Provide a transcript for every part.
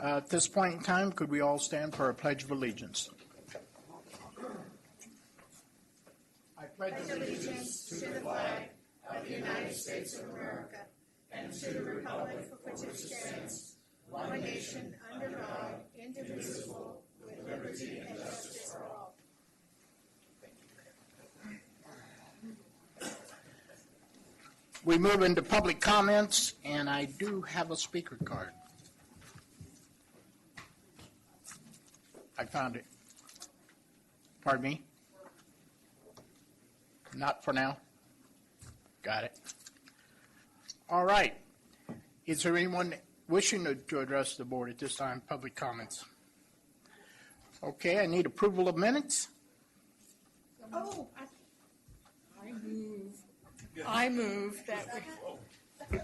At this point in time, could we all stand for a Pledge of Allegiance? I pledge allegiance to the flag of the United States of America and to the republic for which it stands, one nation under God, indivisible, with liberty and justice for all. We move into public comments, and I do have a speaker card. I found it. Pardon me? Not for now? Got it. All right. Is there anyone wishing to address the board at this time? Public comments. Okay, I need approval of minutes. Oh, I move that we.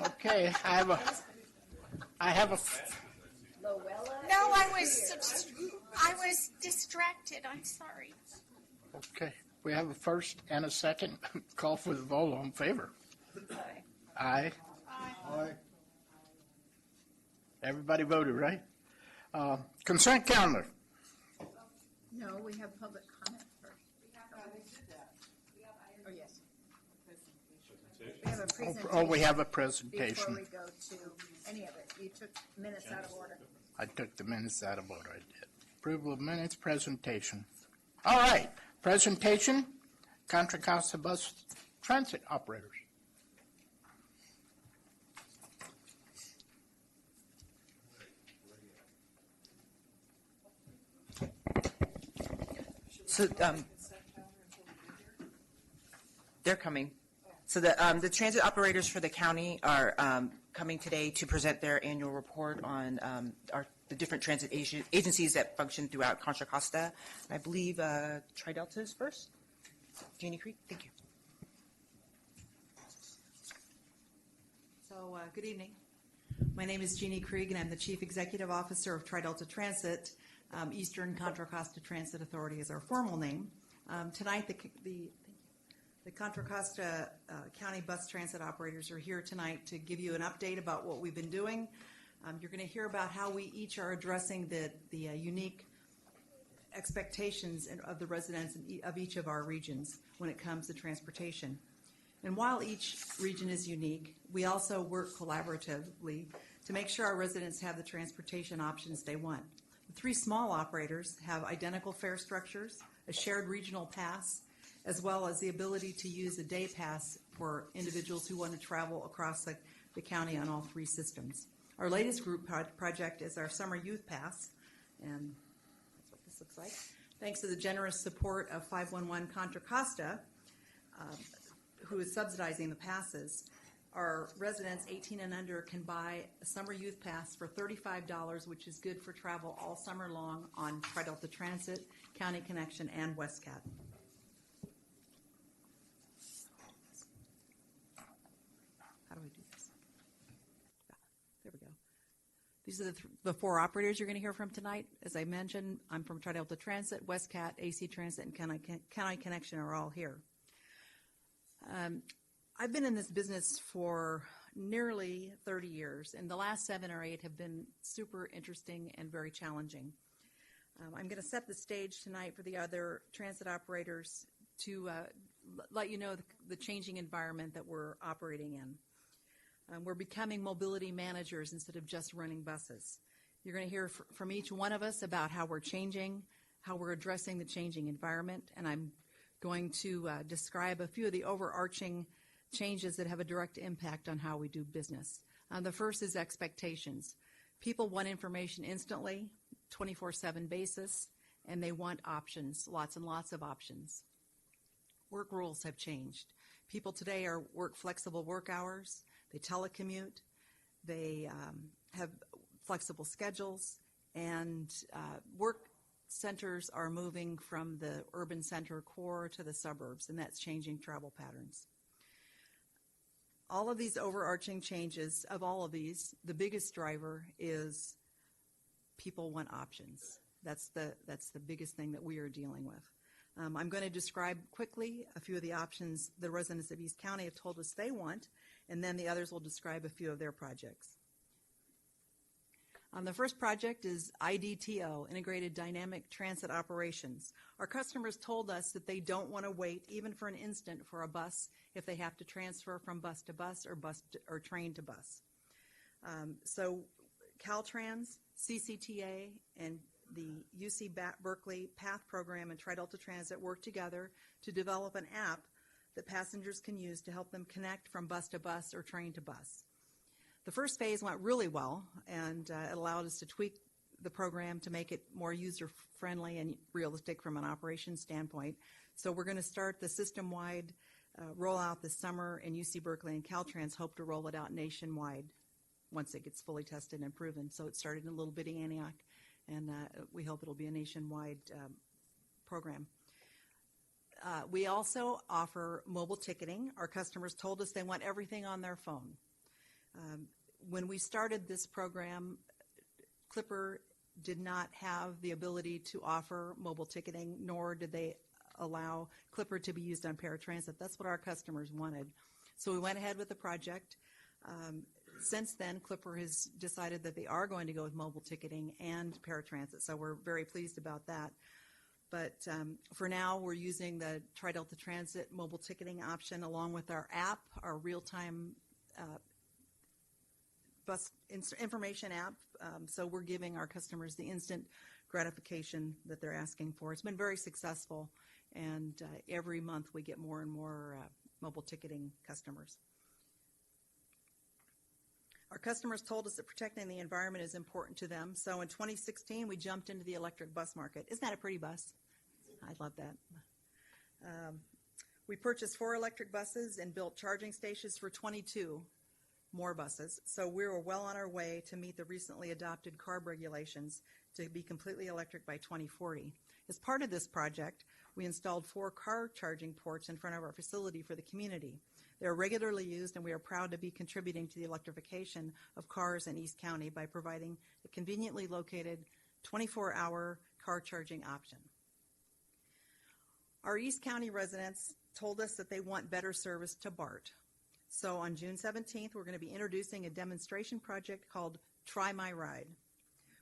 Okay, I have a. No, I was distracted. I'm sorry. Okay, we have a first and a second. Call for the vote. All in favor? Aye. Aye. Everybody voted, right? Consent calendar. No, we have public comment first. Oh, yes. We have a presentation. Oh, we have a presentation. Before we go to any of it, you took minutes out of order. I took the minutes out of order. I did. Approval of minutes, presentation. All right, presentation, Contra Costa Bus Transit Operators. So they're coming. So the transit operators for the county are coming today to present their annual report on the different transit agencies that function throughout Contra Costa. I believe Tri-Delta is first. Jeannie Creek, thank you. So good evening. My name is Jeannie Krieg, and I'm the Chief Executive Officer of Tri-Delta Transit. Eastern Contra Costa Transit Authority is our formal name. Tonight, the Contra Costa County Bus Transit Operators are here tonight to give you an update about what we've been doing. You're going to hear about how we each are addressing the unique expectations of the residents of each of our regions when it comes to transportation. And while each region is unique, we also work collaboratively to make sure our residents have the transportation options they want. The three small operators have identical fare structures, a shared regional pass, as well as the ability to use a day pass for individuals who want to travel across the county on all three systems. Our latest group project is our Summer Youth Pass, and that's what this looks like. Thanks to the generous support of 511 Contra Costa, who is subsidizing the passes, our residents 18 and under can buy a Summer Youth Pass for $35, which is good for travel all summer long on Tri-Delta Transit, County Connection, and WestCat. How do I do this? There we go. These are the four operators you're going to hear from tonight. As I mentioned, I'm from Tri-Delta Transit, WestCat, AC Transit, and County Connection are all here. I've been in this business for nearly 30 years, and the last 7 or 8 have been super interesting and very challenging. I'm going to set the stage tonight for the other transit operators to let you know the changing environment that we're operating in. We're becoming mobility managers instead of just running buses. You're going to hear from each one of us about how we're changing, how we're addressing the changing environment, and I'm going to describe a few of the overarching changes that have a direct impact on how we do business. The first is expectations. People want information instantly, 24/7 basis, and they want options, lots and lots of options. Work rules have changed. People today work flexible work hours, they telecommute, they have flexible schedules, and work centers are moving from the urban center core to the suburbs, and that's changing travel patterns. All of these overarching changes, of all of these, the biggest driver is people want options. That's the biggest thing that we are dealing with. I'm going to describe quickly a few of the options the residents of East County have told us they want, and then the others will describe a few of their projects. The first project is IDTO, Integrated Dynamic Transit Operations. Our customers told us that they don't want to wait even for an instant for a bus if they have to transfer from bus to bus or train to bus. So Caltrans, CCTA, and the UC Berkeley PATH program and Tri-Delta Transit work together to develop an app that passengers can use to help them connect from bus to bus or train to bus. The first phase went really well, and it allowed us to tweak the program to make it more user-friendly and realistic from an operations standpoint. So we're going to start the system-wide rollout this summer, and UC Berkeley and Caltrans hope to roll it out nationwide once it gets fully tested and proven. So it started in a little bitty Antioch, and we hope it'll be a nationwide program. We also offer mobile ticketing. Our customers told us they want everything on their phone. When we started this program, Clipper did not have the ability to offer mobile ticketing, nor did they allow Clipper to be used on paratransit. That's what our customers wanted. So we went ahead with the project. Since then, Clipper has decided that they are going to go with mobile ticketing and paratransit, so we're very pleased about that. But for now, we're using the Tri-Delta Transit mobile ticketing option along with our app, our real-time bus information app. So we're giving our customers the instant gratification that they're asking for. It's been very successful, and every month we get more and more mobile ticketing customers. Our customers told us that protecting the environment is important to them. So in 2016, we jumped into the electric bus market. Isn't that a pretty bus? I love that. We purchased 4 electric buses and built charging stations for 22 more buses. So we were well on our way to meet the recently adopted CARB regulations to be completely electric by 2040. As part of this project, we installed 4 car charging ports in front of our facility for the community. They're regularly used, and we are proud to be contributing to the electrification of cars in East County by providing a conveniently located 24-hour car charging option. Our East County residents told us that they want better service to BART. So on June 17th, we're going to be introducing a demonstration project called Try My Ride.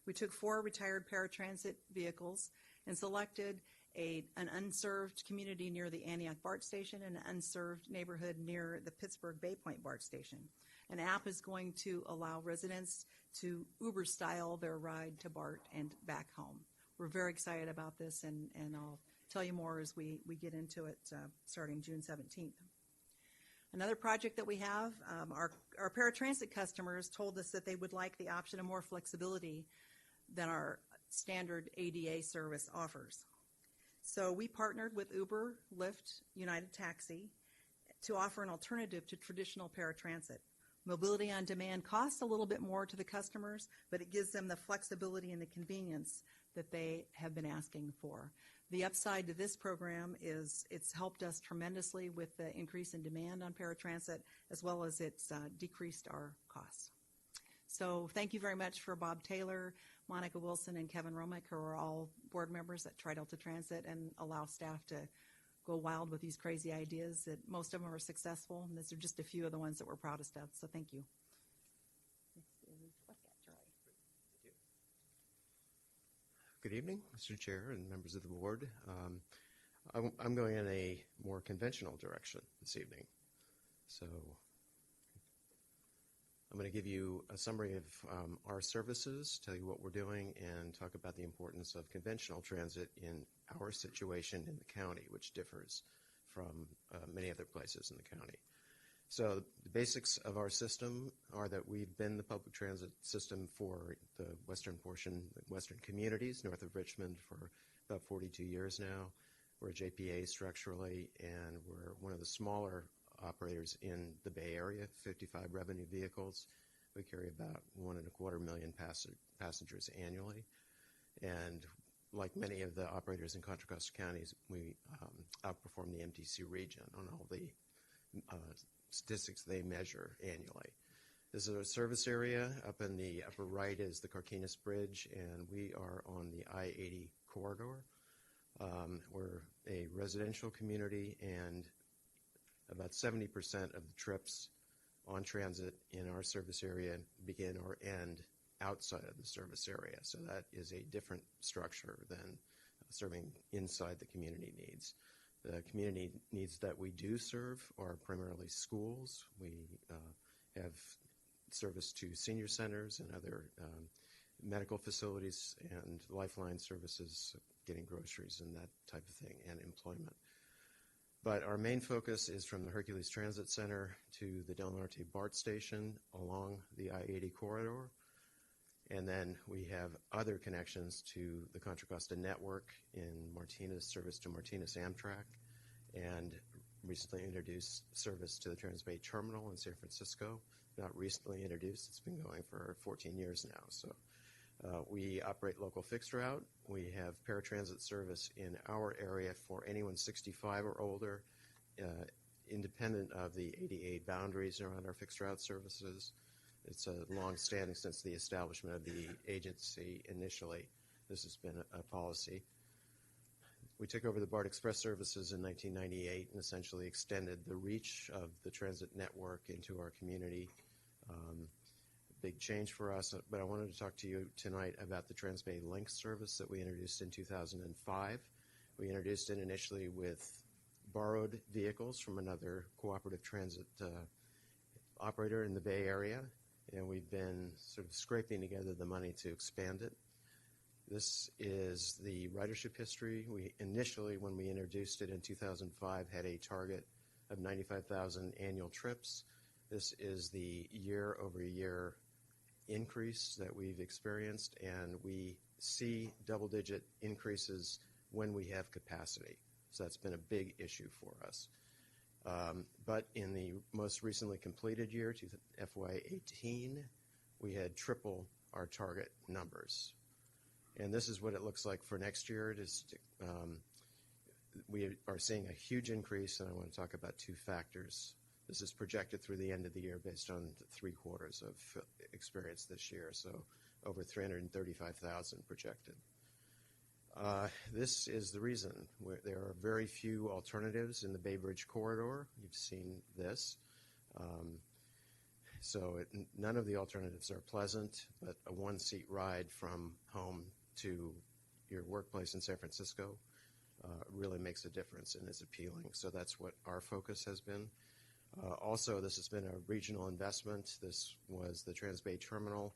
We took 4 retired paratransit vehicles and selected an unserved community near the Antioch BART station and an unserved neighborhood near the Pittsburgh Bay Point BART station. An app is going to allow residents to Uber-style their ride to BART and back home. We're very excited about this, and I'll tell you more as we get into it starting June 17th. Another project that we have, our paratransit customers told us that they would like the option of more flexibility than our standard ADA service offers. So we partnered with Uber, Lyft, United Taxi to offer an alternative to traditional paratransit. Mobility on demand costs a little bit more to the customers, but it gives them the flexibility and the convenience that they have been asking for. The upside to this program is it's helped us tremendously with the increase in demand on paratransit, as well as it's decreased our costs. So thank you very much for Bob Taylor, Monica Wilson, and Kevin Romick, who are all board members at Tri-Delta Transit and allow staff to go wild with these crazy ideas. That most of them are successful, and these are just a few of the ones that we're proudest of. So thank you. Good evening, Mr. Chair and members of the board. I'm going in a more conventional direction this evening. So I'm going to give you a summary of our services, tell you what we're doing, and talk about the importance of conventional transit in our situation in the county, which differs from many other places in the county. So the basics of our system are that we've been the public transit system for the western portion, western communities, north of Richmond, for about 42 years now. We're a JPA structurally, and we're one of the smaller operators in the Bay Area, 55 revenue vehicles. We carry about 1.25 million passengers annually. And like many of the operators in Contra Costa counties, we outperform the MTC region on all the statistics they measure annually. This is our service area. Up in the upper right is the Carquinez Bridge, and we are on the I-80 corridor. We're a residential community, and about 70% of the trips on transit in our service area begin or end outside of the service area. So that is a different structure than serving inside the community needs. The community needs that we do serve are primarily schools. We have service to senior centers and other medical facilities and lifeline services, getting groceries and that type of thing, and employment. But our main focus is from the Hercules Transit Center to the Del Norte BART station along the I-80 corridor. And then we have other connections to the Contra Costa network in Martinez, service to Martinez Amtrak, and recently introduced service to the Transbay Terminal in San Francisco. Not recently introduced, it's been going for 14 years now. So we operate local fixed route. We have paratransit service in our area for anyone 65 or older, independent of the ADA boundaries around our fixed route services. It's a long-standing since the establishment of the agency initially. This has been a policy. We took over the BART Express services in 1998 and essentially extended the reach of the transit network into our community. Big change for us, but I wanted to talk to you tonight about the Transbay Link service that we introduced in 2005. We introduced it initially with borrowed vehicles from another cooperative transit operator in the Bay Area, and we've been sort of scraping together the money to expand it. This is the ridership history. We initially, when we introduced it in 2005, had a target of 95,000 annual trips. This is the year-over-year increase that we've experienced, and we see double-digit increases when we have capacity. So that's been a big issue for us. But in the most recently completed year, FY18, we had triple our target numbers. And this is what it looks like for next year. We are seeing a huge increase, and I want to talk about two factors. This is projected through the end of the year based on 3 quarters of experience this year, so over 335,000 projected. This is the reason. There are very few alternatives in the Bay Bridge corridor. You've seen this. None of the alternatives are pleasant, but a one-seat ride from home to your workplace in San Francisco really makes a difference and is appealing. So that's what our focus has been. Also, this has been a regional investment. This was the Transbay Terminal,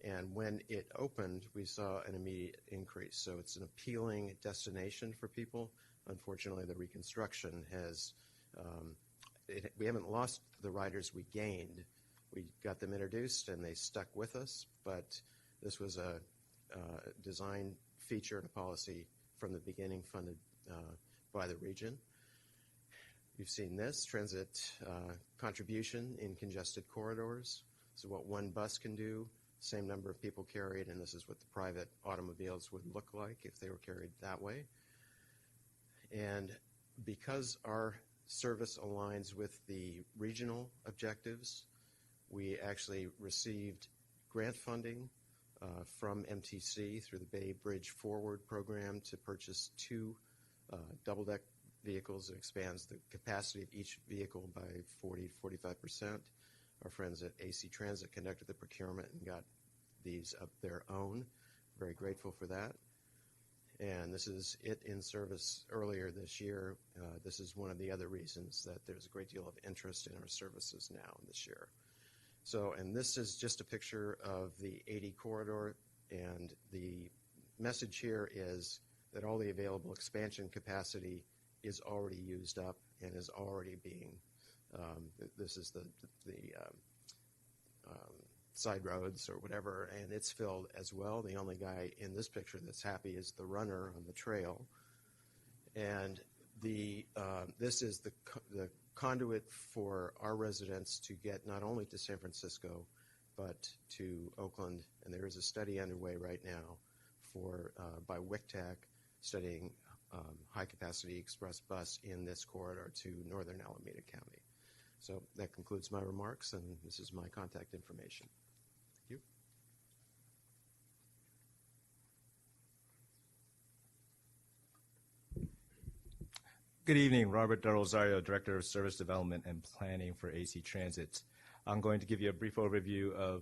and when it opened, we saw an immediate increase. So it's an appealing destination for people. Unfortunately, the reconstruction has, we haven't lost the riders we gained. We got them introduced, and they stuck with us, but this was a design feature and a policy from the beginning funded by the region. You've seen this, transit contribution in congested corridors. This is what one bus can do, same number of people carried, and this is what the private automobiles would look like if they were carried that way. And because our service aligns with the regional objectives, we actually received grant funding from MTC through the Bay Bridge Forward program to purchase 2 double-deck vehicles. It expands the capacity of each vehicle by 40 to 45%. Our friends at AC Transit conducted the procurement and got these of their own. Very grateful for that. And this is it in service earlier this year. This is one of the other reasons that there's a great deal of interest in our services now this year. So, and this is just a picture of the 80 corridor, and the message here is that all the available expansion capacity is already used up and is already being, this is the side roads or whatever, and it's filled as well. The only guy in this picture that's happy is the runner on the trail. And this is the conduit for our residents to get not only to San Francisco, but to Oakland. And there is a study underway right now by WICTAC studying high-capacity express bus in this corridor to northern Alameda County. So that concludes my remarks, and this is my contact information. Thank you. Good evening, Robert Del Rosario, Director of Service Development and Planning for AC Transit. I'm going to give you a brief overview of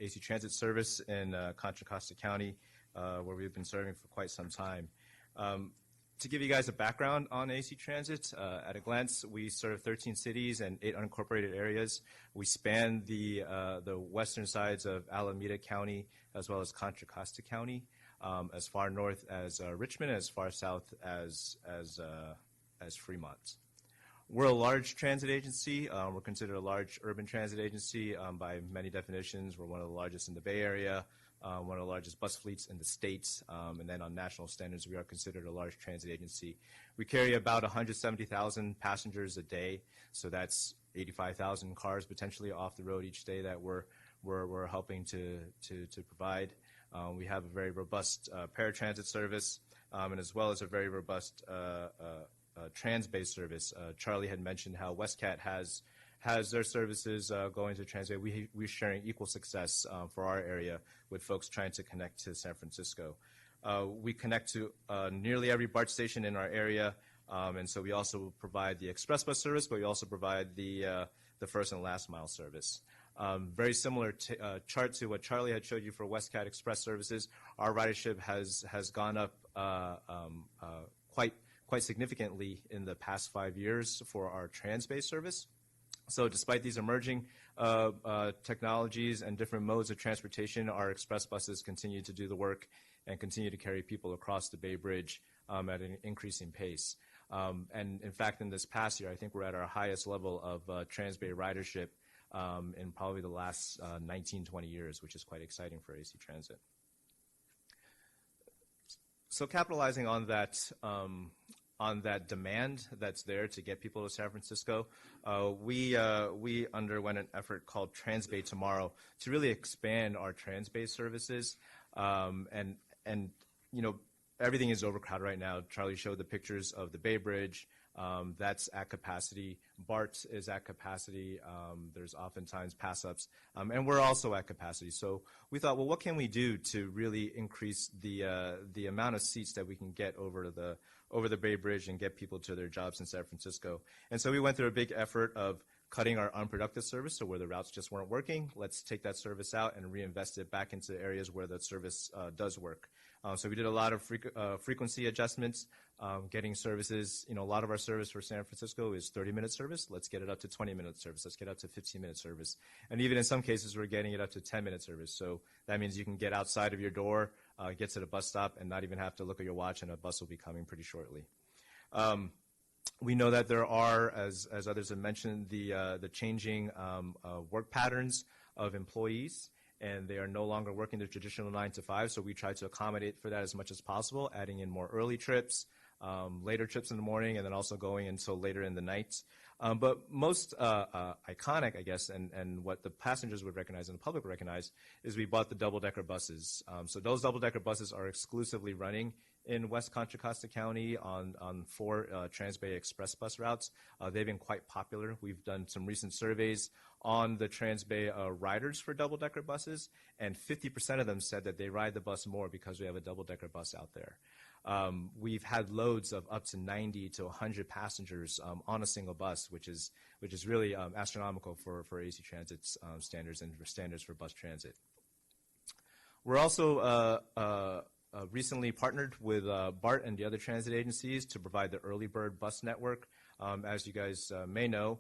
AC Transit service in Contra Costa County, where we've been serving for quite some time. To give you guys a background on AC Transit, at a glance, we serve 13 cities and 8 unincorporated areas. We span the western sides of Alameda County as well as Contra Costa County, as far north as Richmond, as far south as Fremont. We're a large transit agency. We're considered a large urban transit agency by many definitions. We're one of the largest in the Bay Area, one of the largest bus fleets in the States, and then on national standards, we are considered a large transit agency. We carry about 170,000 passengers a day, so that's 85,000 cars potentially off the road each day that we're helping to provide. We have a very robust paratransit service, and as well as a very robust trans-based service. Charlie had mentioned how WestCat has their services going to Transbay. We're sharing equal success for our area with folks trying to connect to San Francisco. We connect to nearly every BART station in our area, and so we also provide the express bus service, but we also provide the first and last mile service. Very similar chart to what Charlie had showed you for WestCat Express services. Our ridership has gone up quite significantly in the past 5 years for our Transbay service. So despite these emerging technologies and different modes of transportation, our express buses continue to do the work and continue to carry people across the Bay Bridge at an increasing pace. And in fact, in this past year, I think we're at our highest level of Transbay ridership in probably the last 19, 20 years, which is quite exciting for AC Transit. So capitalizing on that demand that's there to get people to San Francisco, we underwent an effort called Transbay Tomorrow to really expand our Transbay services. And you know, everything is overcrowded right now. Charlie showed the pictures of the Bay Bridge. That's at capacity. BART is at capacity. There's oftentimes pass-ups, and we're also at capacity. So we thought, well, what can we do to really increase the amount of seats that we can get over the Bay Bridge and get people to their jobs in San Francisco? And so we went through a big effort of cutting our unproductive service, so where the routes just weren't working. Let's take that service out and reinvest it back into areas where that service does work. So we did a lot of frequency adjustments, getting services. You know, a lot of our service for San Francisco is 30-minute service. Let's get it up to 20-minute service. Let's get up to 15-minute service. And even in some cases, we're getting it up to 10-minute service. So that means you can get outside of your door, get to the bus stop, and not even have to look at your watch, and a bus will be coming pretty shortly. We know that there are, as others have mentioned, the changing work patterns of employees, and they are no longer working the traditional 9 to 5, so we try to accommodate for that as much as possible, adding in more early trips, later trips in the morning, and then also going until later in the night. But most iconic, I guess, and what the passengers would recognize and the public would recognize is we bought the double-decker buses. So those double-decker buses are exclusively running in West Contra Costa County on 4 Transbay Express bus routes. They've been quite popular. We've done some recent surveys on the Transbay riders for double-decker buses, and 50% of them said that they ride the bus more because we have a double-decker bus out there. We've had loads of up to 90 to 100 passengers on a single bus, which is really astronomical for AC Transit's standards and for standards for bus transit. We're also recently partnered with BART and the other transit agencies to provide the early bird bus network. As you guys may know,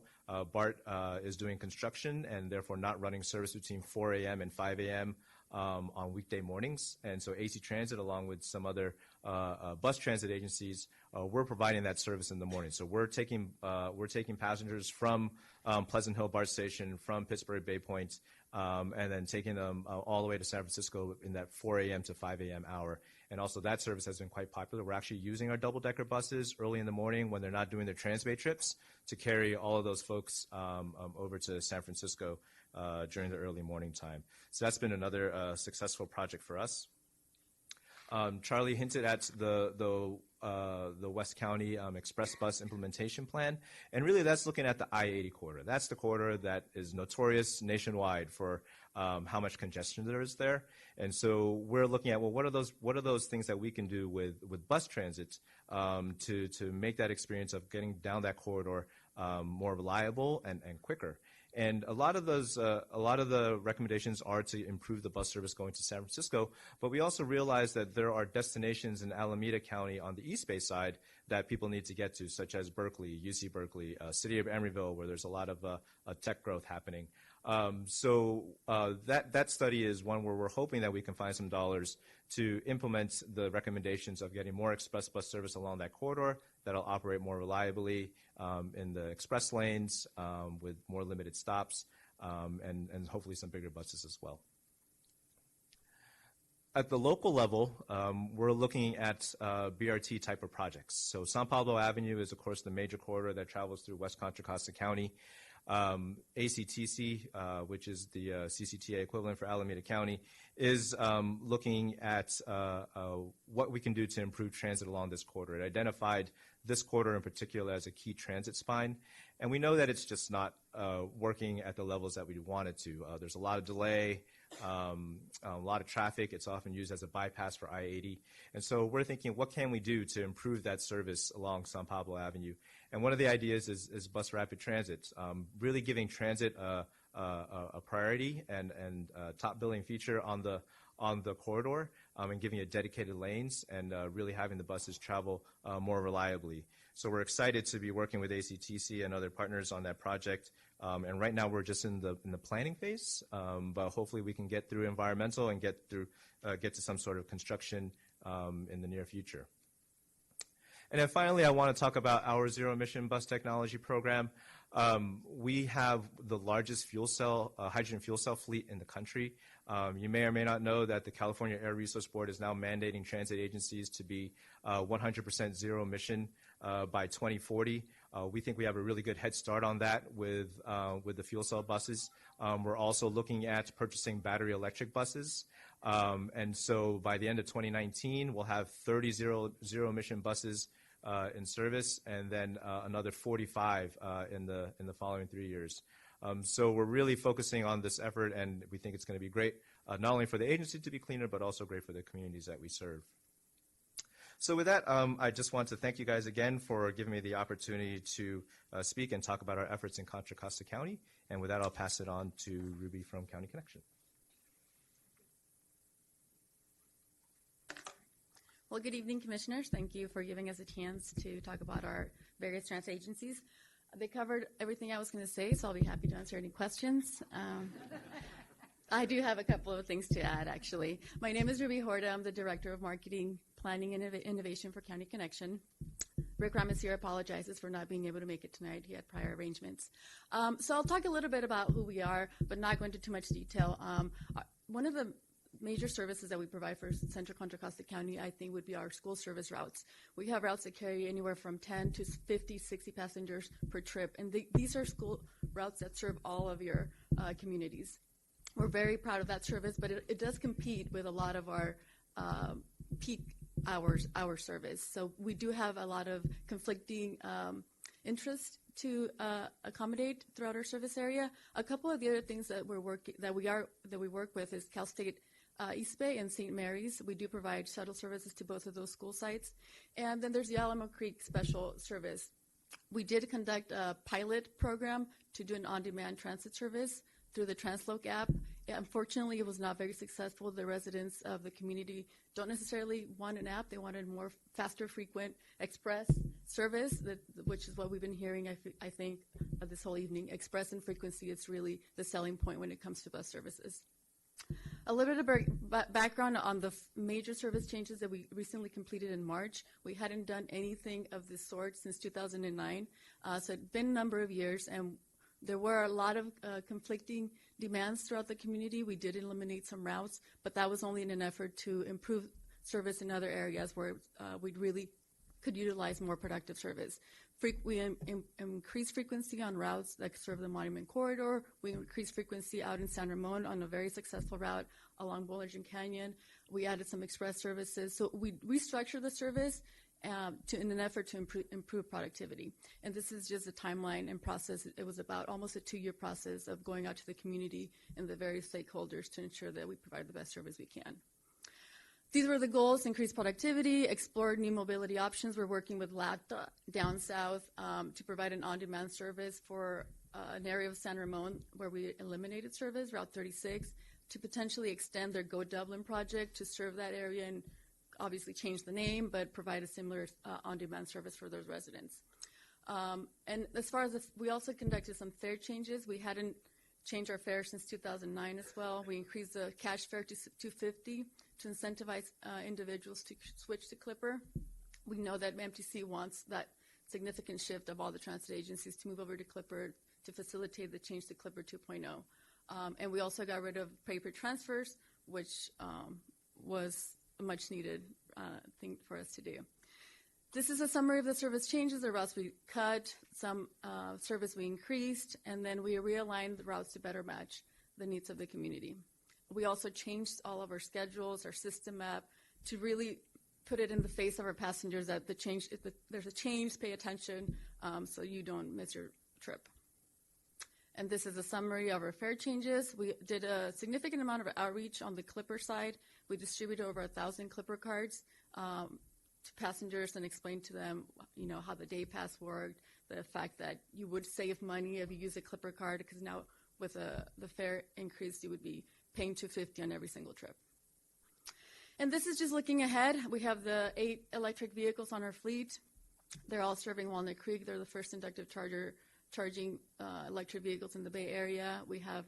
BART is doing construction and therefore not running service between 4 a.m. and 5 a.m. On weekday mornings. And so AC Transit, along with some other bus transit agencies, we're providing that service in the morning. So we're taking passengers from Pleasant Hill BART Station, from Pittsburgh Bay Point, and then taking them all the way to San Francisco in that 4 a.m. to 5 a.m. hour. And also that service has been quite popular. We're actually using our double-decker buses early in the morning when they're not doing their Transbay trips to carry all of those folks over to San Francisco during the early morning time. So that's been another successful project for us. Charlie hinted at the West County Express Bus Implementation Plan, and really that's looking at the I-80 corridor. That's the corridor that is notorious nationwide for how much congestion there is there. And so we're looking at, well, what are those things that we can do with bus transit to make that experience of getting down that corridor more reliable and quicker. And a lot of the recommendations are to improve the bus service going to San Francisco, but we also realize that there are destinations in Alameda County on the East Bay side that people need to get to, such as Berkeley, UC Berkeley, city of Emeryville, where there's a lot of tech growth happening. That study is one where we're hoping that we can find some dollars to implement the recommendations of getting more express bus service along that corridor that'll operate more reliably in the express lanes with more limited stops and hopefully some bigger buses as well. At the local level, we're looking at BRT type of projects. So San Pablo Avenue is, of course, the major corridor that travels through West Contra Costa County. ACTC, which is the CCTA equivalent for Alameda County, is looking at what we can do to improve transit along this corridor. It identified this corridor in particular as a key transit spine, and we know that it's just not working at the levels that we want it to. There's a lot of delay, a lot of traffic. It's often used as a bypass for I-80. And so we're thinking, what can we do to improve that service along San Pablo Avenue? And one of the ideas is bus rapid transit, really giving transit a priority and top billing feature on the corridor, and giving it dedicated lanes and really having the buses travel more reliably. So we're excited to be working with ACTC and other partners on that project. And right now we're just in the planning phase, but hopefully we can get through environmental and get to some sort of construction in the near future. And then finally, I want to talk about our zero emission bus technology program. We have the largest hydrogen fuel cell fleet in the country. You may or may not know that the California Air Resource Board is now mandating transit agencies to be 100% zero emission by 2040. We think we have a really good head start on that with the fuel cell buses. We're also looking at purchasing battery electric buses. And so by the end of 2019, we'll have 30 zero emission buses in service, and then another 45 in the following 3 years. So we're really focusing on this effort, and we think it's going to be great, not only for the agency to be cleaner, but also great for the communities that we serve. So with that, I just want to thank you guys again for giving me the opportunity to speak and talk about our efforts in Contra Costa County. And with that, I'll pass it on to Ruby from County Connection. Well, good evening, Commissioners. Thank you for giving us a chance to talk about our various transit agencies. They covered everything I was going to say, so I'll be happy to answer any questions. I do have a couple of things to add, actually. My name is Ruby Horta. I'm the Director of Marketing, Planning, and Innovation for County Connection. Rick Ramos here apologizes for not being able to make it tonight. He had prior arrangements. So I'll talk a little bit about who we are, but not go into too much detail. One of the major services that we provide for Central Contra Costa County, I think, would be our school service routes. We have routes that carry anywhere from 10 to 50, 60 passengers per trip, and these are school routes that serve all of your communities. We're very proud of that service, but it does compete with a lot of our peak hour service. So we do have a lot of conflicting interest to accommodate throughout our service area. A couple of the other things that we work with is Cal State East Bay and St. Mary's. We do provide shuttle services to both of those school sites. And then there's the Alamo Creek Special Service. We did conduct a pilot program to do an on-demand transit service through the Transloc app. Unfortunately, it was not very successful. The residents of the community don't necessarily want an app. They wanted more faster, frequent express service, which is what we've been hearing, I think, this whole evening. Express and frequency, it's really the selling point when it comes to bus services. A little bit of background on the major service changes that we recently completed in March. We hadn't done anything of this sort since 2009. So it's been a number of years, and there were a lot of conflicting demands throughout the community. We did eliminate some routes, but that was only in an effort to improve service in other areas where we really could utilize more productive service. We increased frequency on routes that serve the Monument Corridor. We increased frequency out in San Ramon on a very successful route along Boilerton Canyon. We added some express services. So we restructured the service in an effort to improve productivity. And this is just a timeline and process. It was about almost a 2-year process of going out to the community and the various stakeholders to ensure that we provide the best service we can. These were the goals: increase productivity, explore new mobility options. We're working with LATA down south to provide an on-demand service for an area of San Ramon where we eliminated service, Route 36, to potentially extend their Go Dublin project to serve that area and obviously change the name, but provide a similar on-demand service for those residents. And as far as we also conducted some fare changes. We hadn't changed our fare since 2009 as well. We increased the cash fare to $2.50 to incentivize individuals to switch to Clipper. We know that MTC wants that significant shift of all the transit agencies to move over to Clipper to facilitate the change to Clipper 2.0. And we also got rid of paper transfers, which was a much needed thing for us to do. This is a summary of the service changes, the routes we cut, some service we increased, and then we realigned the routes to better match the needs of the community. We also changed all of our schedules, our system map, to really put it in the face of our passengers that there's a change, pay attention, so you don't miss your trip. And this is a summary of our fare changes. We did a significant amount of outreach on the Clipper side. We distributed over 1,000 Clipper cards to passengers and explained to them, how the day pass worked, the fact that you would save money if you use a Clipper card, because now with the fare increase, you would be paying $2.50 on every single trip. And this is just looking ahead. We have the 8 electric vehicles on our fleet. They're all serving Walnut Creek. They're the first inductive charging electric vehicles in the Bay Area. We have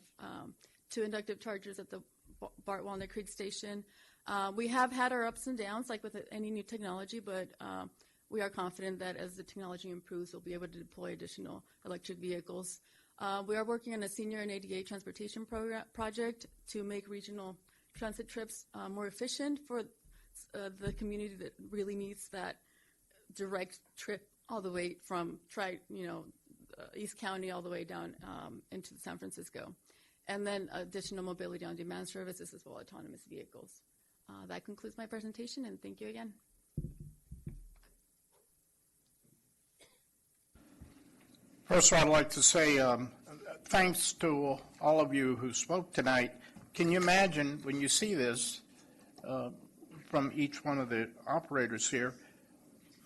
2 inductive chargers at the BART Walnut Creek station. We have had our ups and downs, like with any new technology, but we are confident that as the technology improves, we'll be able to deploy additional electric vehicles. We are working on a senior and ADA transportation project to make regional transit trips more efficient for the community that really needs that direct trip all the way from East County all the way down into San Francisco. And then additional mobility on demand services as well as autonomous vehicles. That concludes my presentation, and thank you again. First of all, I'd like to say thanks to all of you who spoke tonight. Can you imagine when you see this from each one of the operators here,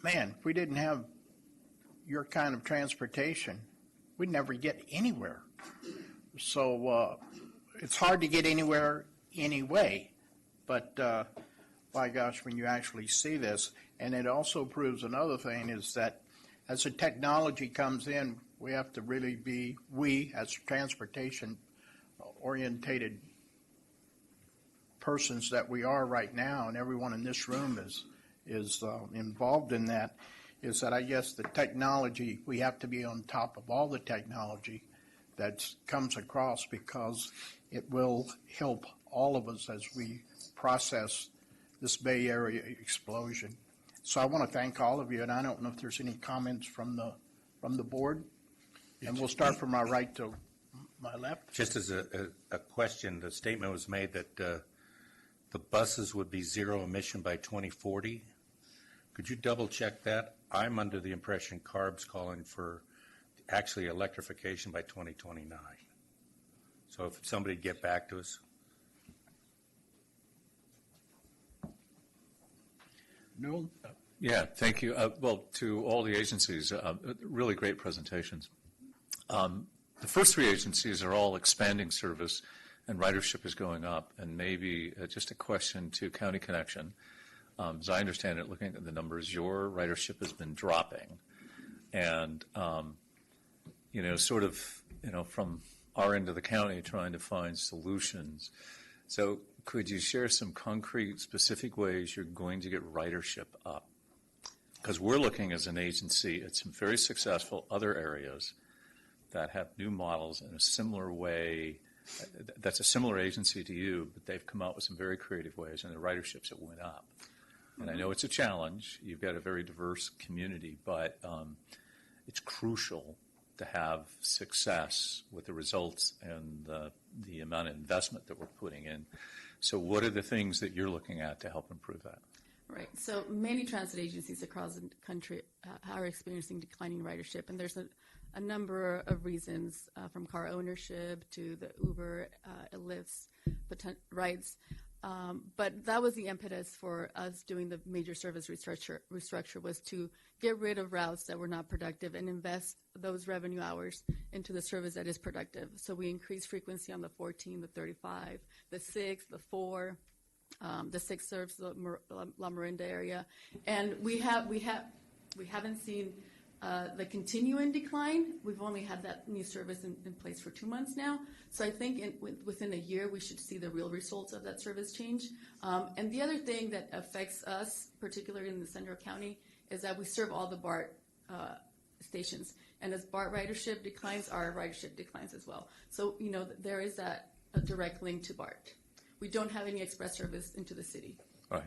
man, if we didn't have your kind of transportation, we'd never get anywhere. So it's hard to get anywhere anyway, but by gosh, when you actually see this, and it also proves another thing is that as the technology comes in, we have to really be, as transportation orientated persons that we are right now, and everyone in this room is involved in that, is that I guess the technology, we have to be on top of all the technology that comes across, because it will help all of us as we process this Bay Area explosion. So I want to thank all of you, and I don't know if there's any comments from the board. And we'll start from my right to my left. Just as a question, the statement was made that the buses would be zero emission by 2040. Could you double check that? I'm under the impression CARB's calling for actually electrification by 2029. So if somebody'd get back to us. No. Yeah, thank you. Well, to all the agencies, really great presentations. The first 3 agencies are all expanding service, and ridership is going up. And maybe just a question to County Connection. As I understand it, looking at the numbers, your ridership has been dropping. And, from our end of the county, trying to find solutions. So could you share some concrete, specific ways you're going to get ridership up? Because we're looking as an agency at some very successful other areas that have new models in a similar way. That's a similar agency to you, but they've come out with some very creative ways, and the riderships have went up. And I know it's a challenge. You've got a very diverse community, but it's crucial to have success with the results and the amount of investment that we're putting in. So what are the things that you're looking at to help improve that? Right. So many transit agencies across the country are experiencing declining ridership, and there's a number of reasons, from car ownership to the Uber, Lyft's rides. But that was the impetus for us doing the major service restructure was to get rid of routes that were not productive and invest those revenue hours into the service that is productive. So we increased frequency on the 14, the 35, the 6, the 4. The 6 serves the La Miranda area, and we haven't seen the continuing decline. We've only had that new service in place for 2 months now. So I think within a year we should see the real results of that service change. And the other thing that affects us, particularly in the Central County, is that we serve all the BART stations, and as BART ridership declines, our ridership declines as well. So there is a direct link to BART. We don't have any express service into the city. Right.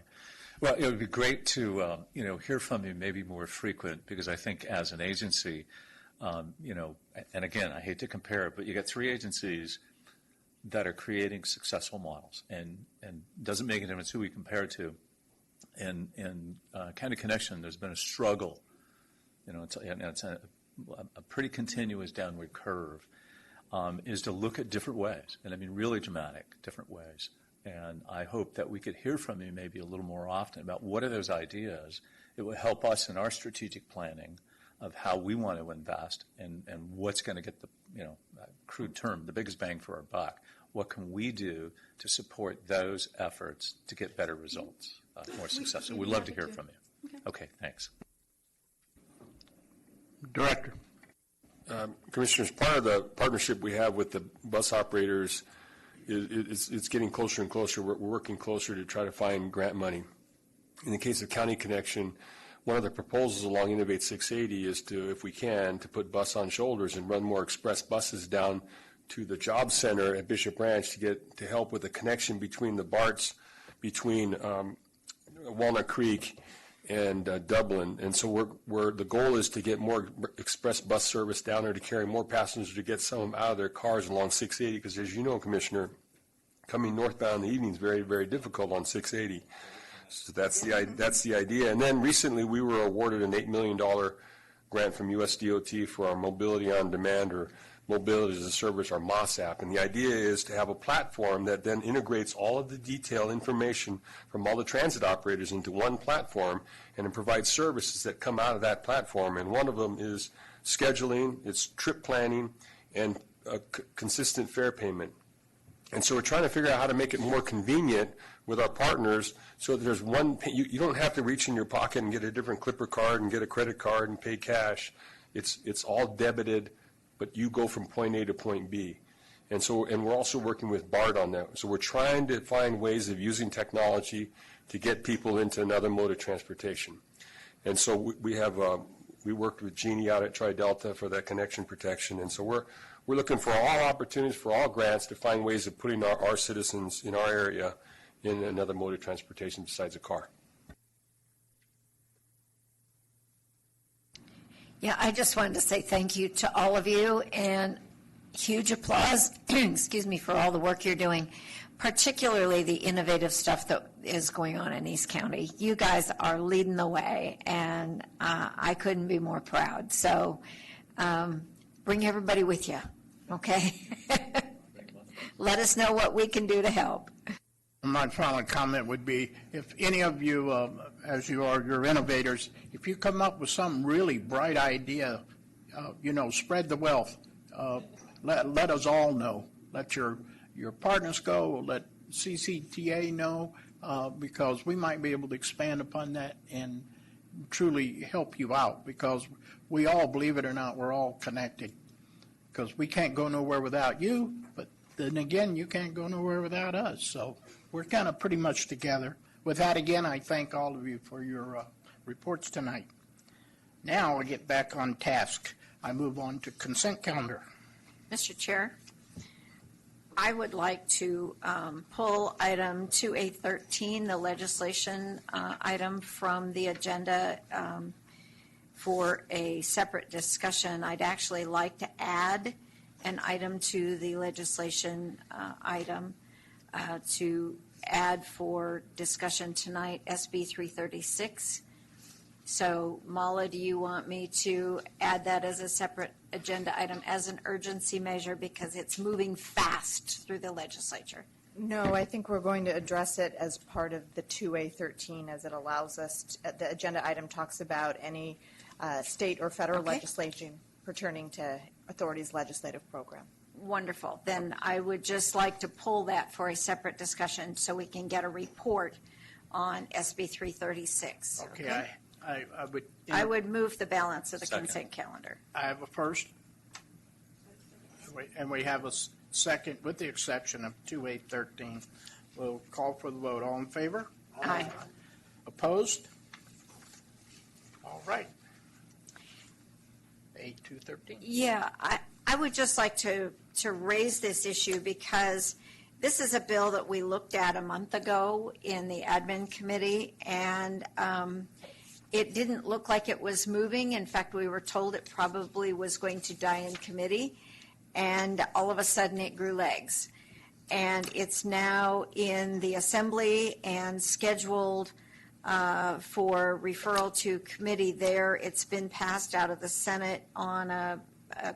Well, it would be great to, hear from you maybe more frequent, because I think as an agency, and again, I hate to compare it, but you got 3 agencies that are creating successful models, and doesn't make a difference who we compare it to. And County Connection, there's been a struggle. It's a pretty continuous downward curve, is to look at different ways, and I mean really dramatic, different ways. And I hope that we could hear from you maybe a little more often about what are those ideas. It will help us in our strategic planning of how we want to invest and what's going to get the, crude term, the biggest bang for our buck. What can we do to support those efforts to get better results, more successful? We'd love to hear from you. Okay, thanks. Director. Commissioners, part of the partnership we have with the bus operators it's getting closer and closer. We're working closer to try to find grant money. In the case of County Connection, one of the proposals along Innovate 680 is to, if we can, to put bus on shoulders and run more express buses down to the job center at Bishop Ranch to help with the connection between the BARTs, between Walnut Creek and Dublin. And so the goal is to get more express bus service down there to carry more passengers, to get some of them out of their cars along 680, because as you know, Commissioner, coming northbound in the evening is very, very difficult on 680. So that's the idea. And then recently we were awarded an $8 million grant from USDOT for our Mobility on Demand, or Mobility as a Service, or MOS app. And the idea is to have a platform that then integrates all of the detailed information from all the transit operators into one platform, and it provides services that come out of that platform. And one of them is scheduling, it's trip planning, and consistent fare payment. And so we're trying to figure out how to make it more convenient with our partners, so that there's one, you don't have to reach in your pocket and get a different Clipper card and get a credit card and pay cash. It's all debited, but you go from point A to point B. And we're also working with BART on that. So we're trying to find ways of using technology to get people into another mode of transportation. And so we worked with Jeannie out at Tri-Delta for that connection protection. And so we're looking for all opportunities, for all grants, to find ways of putting our citizens in our area in another mode of transportation besides a car. Yeah, I just wanted to say thank you to all of you, and huge applause, excuse me, for all the work you're doing, particularly the innovative stuff that is going on in East County. You guys are leading the way, and I couldn't be more proud. So bring everybody with you, okay? Let us know what we can do to help. My final comment would be, if any of you, as you are, you're innovators, if you come up with some really bright idea, spread the wealth. Let us all know. Let your partners go. Let CCTA know, because we might be able to expand upon that and truly help you out, because we all, believe it or not, we're all connected. Because we can't go nowhere without you, but then again, you can't go nowhere without us. So we're kind of pretty much together. With that, again, I thank all of you for your reports tonight. Now I get back on task. I move on to consent calendar. Mr. Chair, I would like to pull item 2A13, the legislation item, from the agenda for a separate discussion. I'd actually like to add an item to the legislation item to add for discussion tonight, SB 336. So, Mala, do you want me to add that as a separate agenda item as an urgency measure, because it's moving fast through the legislature? No, I think we're going to address it as part of the 2A13 as it allows us, the agenda item talks about any state or federal Okay. legislation pertaining to authorities' legislative program. Wonderful. Then I would just like to pull that for a separate discussion so we can get a report on SB 336. Okay, I would. I would move the balance of the Second. consent calendar. I have a first. And we have a second, with the exception of 2A13. We'll call for the vote. All in favor? Aye. Opposed? All right. 8213. Yeah, I would just like to raise this issue because this is a bill that we looked at a month ago in the admin committee, and it didn't look like it was moving. In fact, we were told it probably was going to die in committee, and all of a sudden it grew legs. And it's now in the assembly and scheduled for referral to committee there. It's been passed out of the Senate on a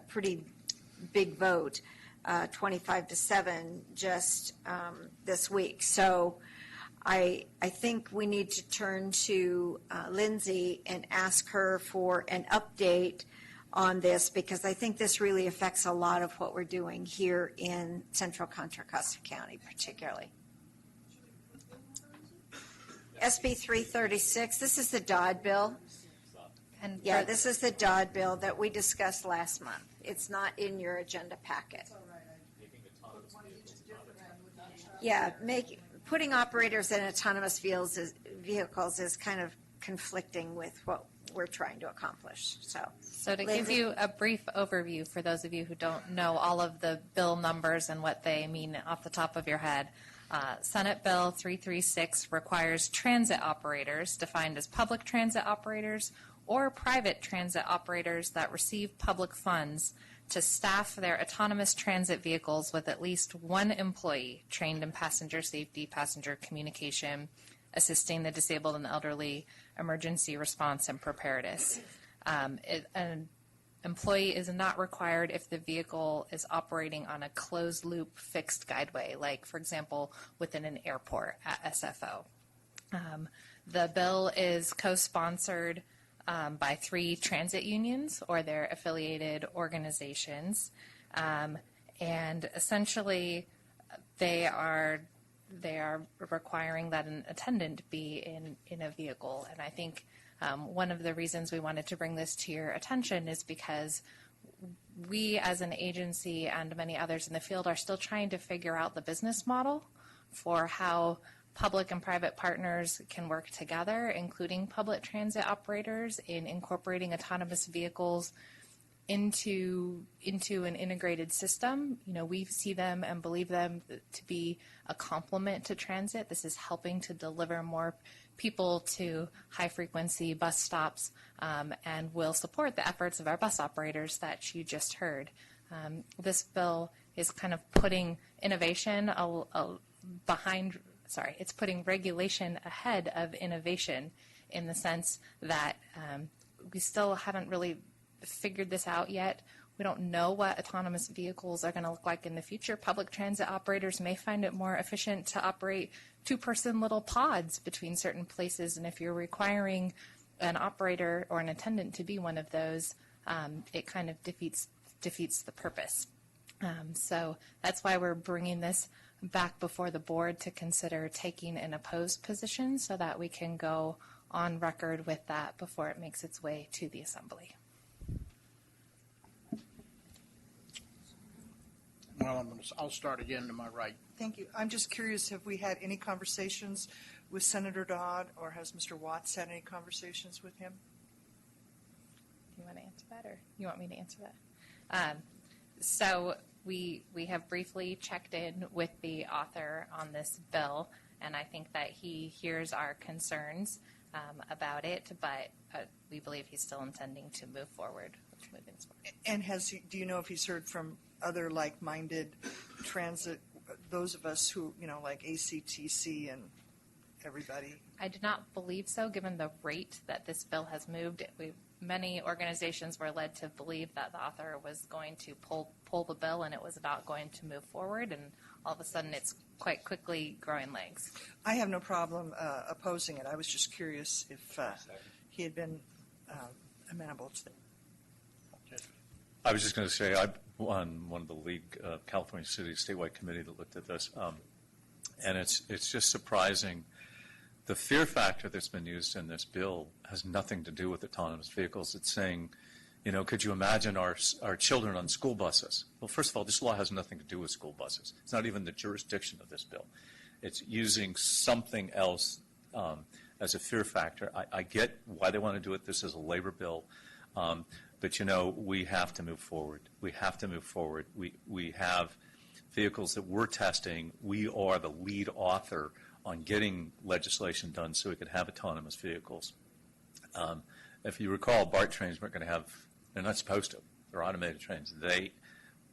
pretty big vote, 25-7, just this week. So I think we need to turn to Lindsay and ask her for an update on this, because I think this really affects a lot of what we're doing here in central Contra Costa County particularly. SB 336, this is the Dodd bill. And Yeah, this is the Dodd bill that we discussed last month. It's not in your agenda packet. Yeah, putting operators in autonomous vehicles is kind of conflicting with what we're trying to accomplish, so. So to give Lindsay? you a brief overview for those of you who don't know all of the bill numbers and what they mean off the top of your head, Senate Bill 336 requires transit operators, defined as public transit operators or private transit operators that receive public funds, to staff their autonomous transit vehicles with at least one employee trained in passenger safety, passenger communication, assisting the disabled and elderly, emergency response, and preparedness. An employee is not required if the vehicle is operating on a closed-loop fixed guideway, like, for example, within an airport at SFO. The bill is co-sponsored by 3 transit unions or their affiliated organizations, and essentially they are requiring that an attendant be in a vehicle. And I think one of the reasons we wanted to bring this to your attention is because we as an agency and many others in the field are still trying to figure out the business model for how public and private partners can work together, including public transit operators, in incorporating autonomous vehicles into an integrated system. You know, we see them and believe them to be a complement to transit. This is helping to deliver more people to high-frequency bus stops, and will support the efforts of our bus operators that you just heard. This bill is kind of putting innovation it's putting regulation ahead of innovation, in the sense that we still haven't really figured this out yet. We don't know what autonomous vehicles are going to look like in the future. Public transit operators may find it more efficient to operate 2-person little pods between certain places, and if you're requiring an operator or an attendant to be one of those, it kind of defeats the purpose. So that's why we're bringing this back before the board to consider taking an opposed position, so that we can go on record with that before it makes its way to the assembly. Well, I'll start again to my right. Thank you. I'm just curious, have we had any conversations with Senator Dodd, or has Mr. Watts had any conversations with him? Do you want to answer that, or you want me to answer that? So we have briefly checked in with the author on this bill, and I think that he hears our concerns about it, but we believe he's still intending to move forward with moving this forward. And do you know if he's heard from other like-minded transit, those of us who, like ACTC and everybody? I do not believe so, given the rate that this bill has moved. many organizations were led to believe that the author was going to pull the bill and it was not going to move forward, and all of a sudden it's quite quickly growing legs. I have no problem opposing it. I was just curious if he had been amenable to it. I was just going to say, I'm on one of the League of California Cities statewide committee that looked at this, and it's just surprising. The fear factor that's been used in this bill has nothing to do with autonomous vehicles. It's saying, you know, could you imagine our children on school buses? Well, first of all, this law has nothing to do with school buses. It's not even the jurisdiction of this bill. It's using something else as a fear factor. I get why they want to do it. This is a labor bill. But, you know, we have to move forward. We have to move forward. We have vehicles that we're testing. We are the lead author on getting legislation done so we could have autonomous vehicles. If you recall, BART trains weren't going to have, they're not supposed to. They're automated trains. They,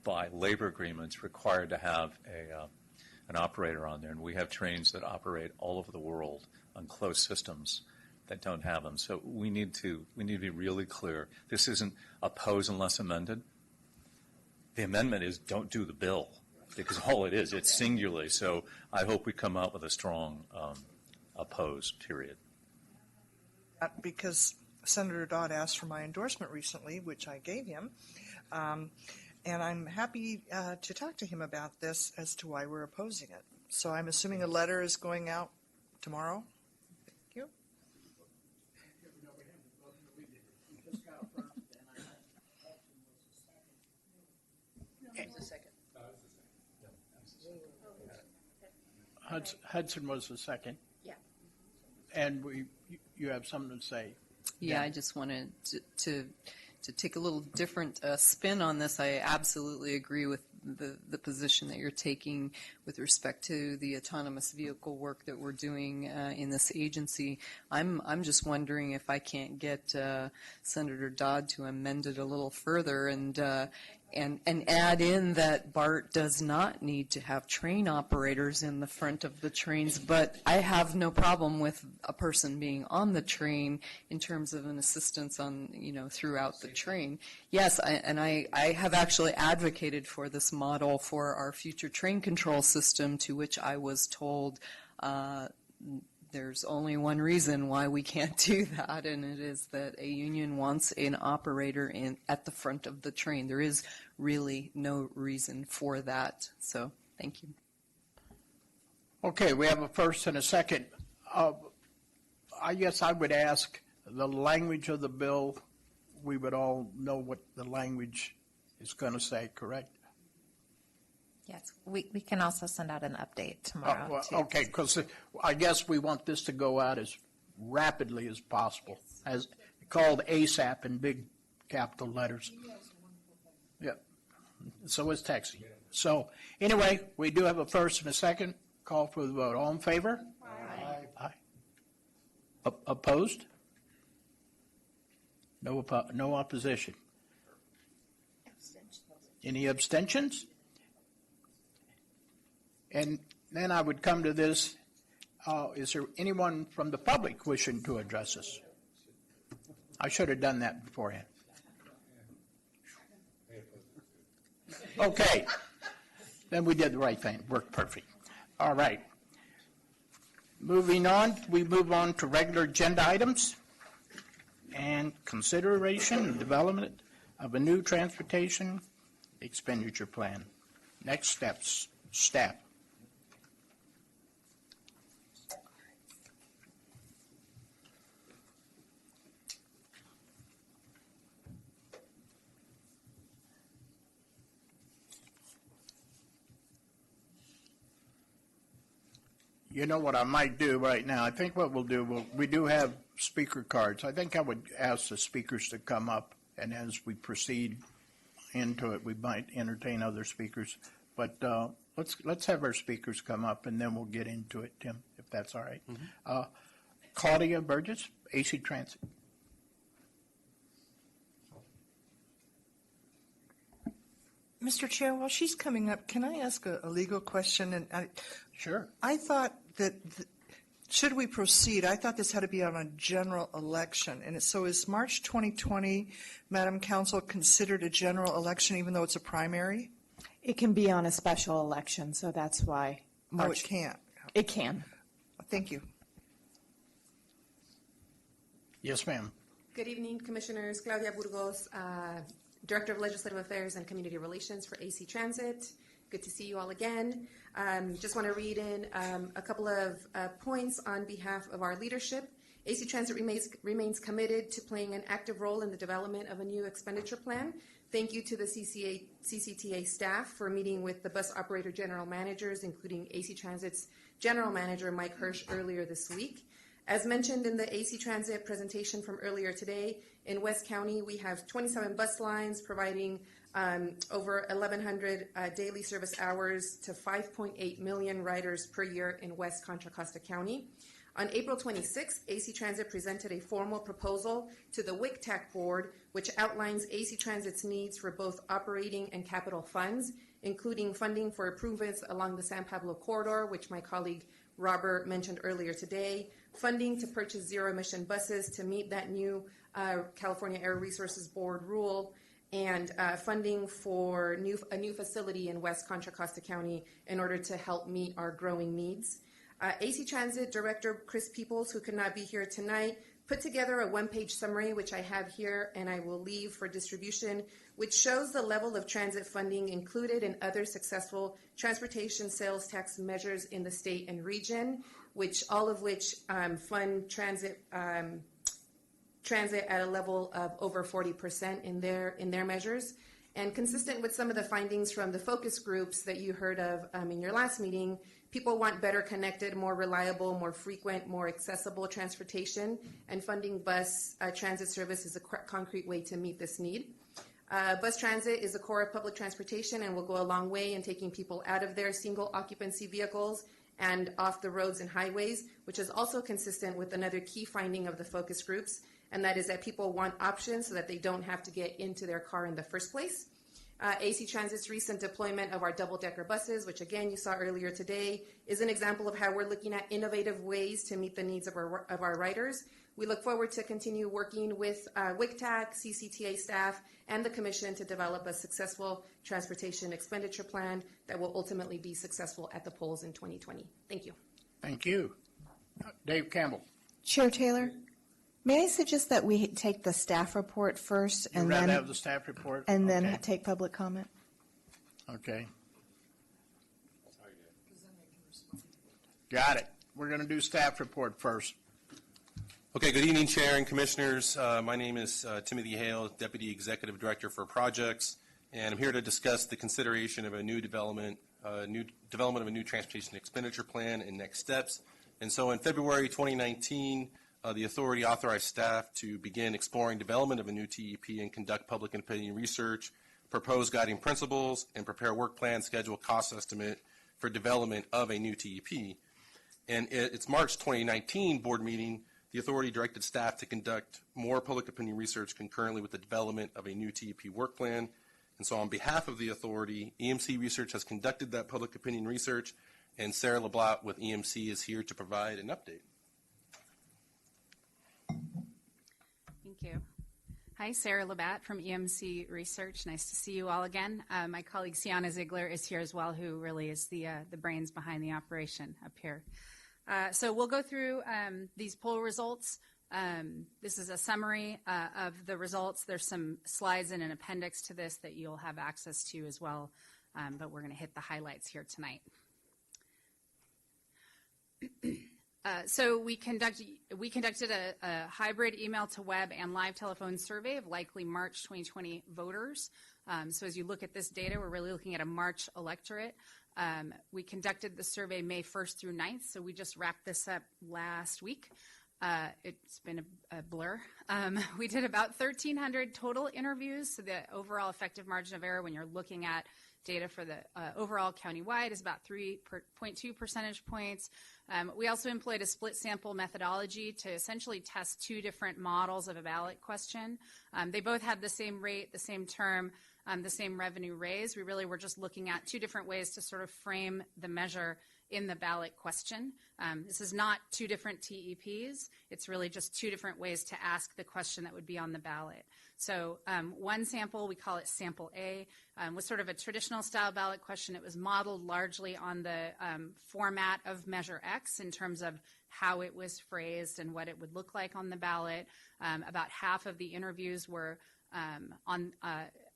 by labor agreements, required to have an operator on there. And we have trains that operate all over the world on closed systems that don't have them. So we need to be really clear. This isn't oppose unless amended. The amendment is don't do the bill, because all it is, it's singularly. So I hope we come out with a strong oppose, period. Because Senator Dodd asked for my endorsement recently, which I gave him, and I'm happy to talk to him about this as to why we're opposing it. So I'm assuming a letter is going out tomorrow? Thank you. Hudson was the second. Yeah. And you have something to say. Yeah, I just wanted to take a little different spin on this. I absolutely agree with the position that you're taking with respect to the autonomous vehicle work that we're doing in this agency. I'm just wondering if I can't get Senator Dodd to amend it a little further and add in that BART does not need to have train operators in the front of the trains, but I have no problem with a person being on the train in terms of an assistance on, throughout the train. Yes, I have actually advocated for this model for our future train control system, to which I was told there's only one reason why we can't do that, and it is that a union wants an operator at the front of the train. There is really no reason for that. So, thank you. Okay, we have a first and a second. I guess I would ask the language of the bill. We would all know what the language is going to say, correct? Yes, we can also send out an update tomorrow. Too. Okay, because I guess we want this to go out as rapidly as possible, as called ASAP in big capital letters. Yeah, so is texting. So anyway, we do have a first and a second. Call for the vote. All in favor? Aye. Aye. Opposed? No opposition. Any abstentions? And then I would come to this, is there anyone from the public wishing to address us? I should have done that beforehand. Okay, then we did the right thing, worked perfect. All right. Moving on, we move on to regular agenda items and consideration and development of a new transportation expenditure plan. Next steps, staff. You know what I might do right now? I think what we'll do, we do have speaker cards. I think I would ask the speakers to come up, and as we proceed into it, we might entertain other speakers. But let's have our speakers come up, and then we'll get into it, Tim, if that's all right. Mm-hmm. Claudia Burgess, AC Transit. Mr. Chair, while she's coming up, can I ask a legal question? And Sure. I thought that Should we proceed? I thought this had to be on a general election. And so is March 2020, Madam Council, considered a general election even though it's a primary? It can be on a special election, so that's why Oh, it can't. It can. Thank you. Yes, ma'am. Good evening, Commissioners. Claudia Burgos, Director of Legislative Affairs and Community Relations for AC Transit. Good to see you all again. Just want to read in a couple of points on behalf of our leadership. AC Transit remains committed to playing an active role in the development of a new expenditure plan. Thank you to the CCTA staff for meeting with the bus operator general managers, including AC Transit's General Manager Mike Hirsch earlier this week. As mentioned in the AC Transit presentation from earlier today, in West County we have 27 bus lines providing over 1,100 daily service hours to 5.8 million riders per year in West Contra Costa County. On April 26th, AC Transit presented a formal proposal to the WICTAC board, which outlines AC Transit's needs for both operating and capital funds, including funding for improvements along the San Pablo corridor, which my colleague Robert mentioned earlier today, funding to purchase zero-emission buses to meet that new California Air Resources Board rule, and funding for a new facility in West Contra Costa County in order to help meet our growing needs. AC Transit Director Chris Peoples, who could not be here tonight, put together a one-page summary, which I have here and I will leave for distribution, which shows the level of transit funding included in other successful transportation sales tax measures in the state and region, all of which fund transit at a level of over 40% in their measures. And consistent with some of the findings from the focus groups that you heard of in your last meeting, people want better connected, more reliable, more frequent, more accessible transportation, and funding bus transit service is a concrete way to meet this need. Bus transit is a core of public transportation and will go a long way in taking people out of their single occupancy vehicles and off the roads and highways, which is also consistent with another key finding of the focus groups, and that is that people want options so that they don't have to get into their car in the first place. AC Transit's recent deployment of our double-decker buses, which again you saw earlier today, is an example of how we're looking at innovative ways to meet the needs of our riders. We look forward to continue working with WICTAC, CCTA staff, and the Commission to develop a successful transportation expenditure plan that will ultimately be successful at the polls in 2020. Thank you. Thank you. Dave Campbell. Chair Taylor, may I suggest that we take the staff report first You'd and rather then have the staff report? and Okay. then take public comment? Okay. Got it. We're going to do staff report first. Okay, good evening, Chair and Commissioners. My name is Timothy Hale, Deputy Executive Director for Projects, and I'm here to discuss the consideration of a new development of a new transportation expenditure plan and next steps. And so in February 2019, the authority authorized staff to begin exploring development of a new TEP and conduct public and opinion research, propose guiding principles, and prepare work plan, schedule, cost estimate for development of a new TEP. And at its March 2019 board meeting, the authority directed staff to conduct more public opinion research concurrently with the development of a new TEP work plan. And so on behalf of the authority, EMC Research has conducted that public opinion research, and Sarah LeBlanc with EMC is here to provide an update. Thank you. Hi, Sarah Labatt from EMC Research. Nice to see you all again. My colleague Sienna Ziegler is here as well, who really is the brains behind the operation up here. So we'll go through these poll results. This is a summary of the results. There's some slides in an appendix to this that you'll have access to as well, but we're going to hit the highlights here tonight. So we conducted a hybrid email to web and live telephone survey of likely March 2020 voters. So as you look at this data, we're really looking at a March electorate. We conducted the survey May 1st through 9th, so we just wrapped this up last week. It's been a blur. We did about 1,300 total interviews, so the overall effective margin of error when you're looking at data for the overall countywide is about 3.2 percentage points. We also employed a split sample methodology to essentially test two different models of a ballot question. They both had the same rate, the same term, the same revenue raise. We really were just looking at two different ways to sort of frame the measure in the ballot question. This is not two different TEPs. It's really just two different ways to ask the question that would be on the ballot. So one sample, we call it Sample A, was sort of a traditional style ballot question. It was modeled largely on the format of Measure X in terms of how it was phrased and what it would look like on the ballot. About half of the interviews were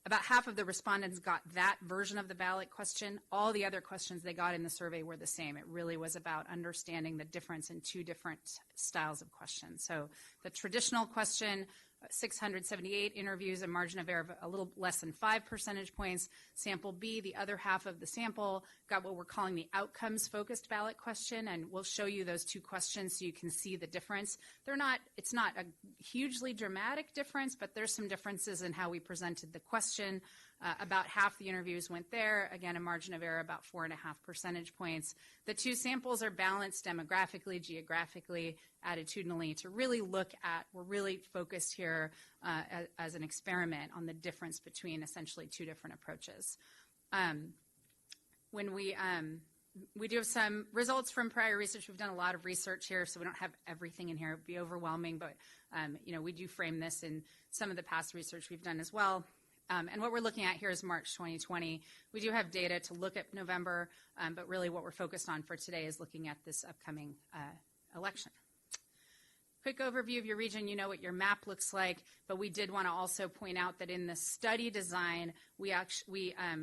about half of the respondents got that version of the ballot question. All the other questions they got in the survey were the same. It really was about understanding the difference in two different styles of questions. So the traditional question, 678 interviews, a margin of error of a little less than 5 percentage points. Sample B, the other half of the sample, got what we're calling the outcomes-focused ballot question, and we'll show you those two questions so you can see the difference. It's not a hugely dramatic difference, but there's some differences in how we presented the question. About half the interviews went there. Again, a margin of error about 4.5 percentage points. The two samples are balanced demographically, geographically, attitudinally to really look at, we're really focused here as an experiment on the difference between essentially two different approaches. When we do have some results from prior research. We've done a lot of research here, so we don't have everything in here. It would be overwhelming, but we do frame this in some of the past research we've done as well. And what we're looking at here is March 2020. We do have data to look at November, but really what we're focused on for today is looking at this upcoming election. Quick overview of your region, you know what your map looks like, but we did want to also point out that in the study design, we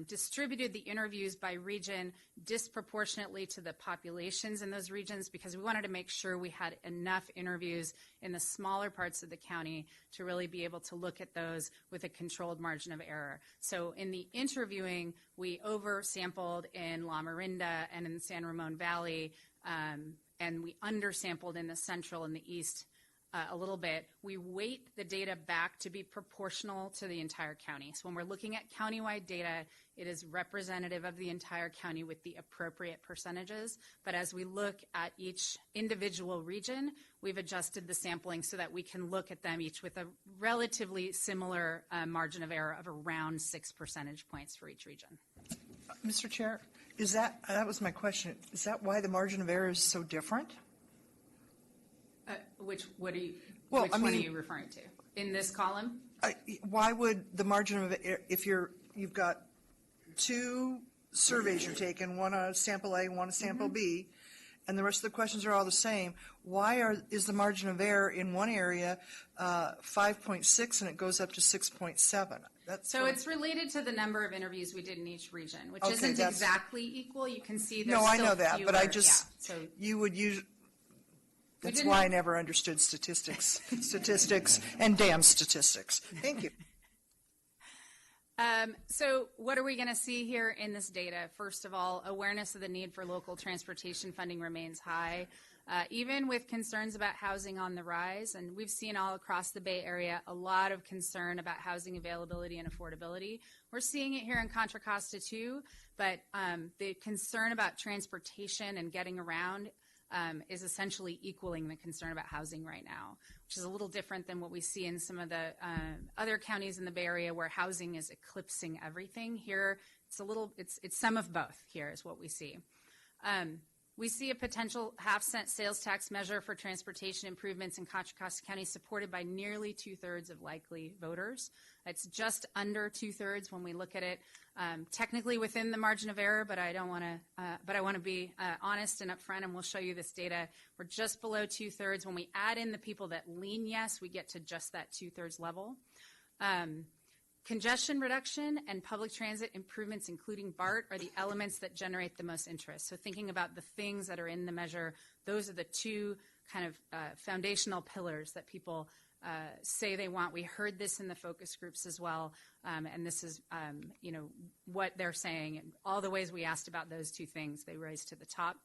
distributed the interviews by region disproportionately to the populations in those regions because we wanted to make sure we had enough interviews in the smaller parts of the county to really be able to look at those with a controlled margin of error. So in the interviewing, we oversampled in La Miranda and in the San Ramon Valley, and we undersampled in the central and the east a little bit. We weight the data back to be proportional to the entire county. So when we're looking at countywide data, it is representative of the entire county with the appropriate percentages. But as we look at each individual region, we've adjusted the sampling so that we can look at them each with a relatively similar margin of error of around 6 percentage points for each region. Mr. Chair, that was my question. Is that why the margin of error is so different? Which one are you referring to? In this column? Why would the margin of error, if you've got two surveys you're taking, one on sample A, one on sample B, and the rest of the questions are all the same, is the margin of error in one area 5.6 and it goes up to 6.7? So it's related to the number of interviews we did in each region, which isn't exactly equal. You can see there's I still know that, fewer, but I just, so you would use, that's why I never understood statistics and damn statistics. Thank you. So what are we going to see here in this data? First of all, awareness of the need for local transportation funding remains high, even with concerns about housing on the rise. And we've seen all across the Bay Area a lot of concern about housing availability and affordability. We're seeing it here in Contra Costa too, but the concern about transportation and getting around is essentially equaling the concern about housing right now, which is a little different than what we see in some of the other counties in the Bay Area where housing is eclipsing everything. Here, it's some of both here is what we see. We see a potential half-cent sales tax measure for transportation improvements in Contra Costa County supported by nearly 2/3 of likely voters. It's just under 2/3 when we look at it. Technically within the margin of error, but I want to be honest and upfront, and we'll show you this data. We're just below 2/3. When we add in the people that lean yes, we get to just that 2/3 level. Congestion reduction and public transit improvements, including BART, are the elements that generate the most interest. So thinking about the things that are in the measure, those are the two kind of foundational pillars that people say they want. We heard this in the focus groups as well, and this is what they're saying. And all the ways we asked about those two things, they raised to the top.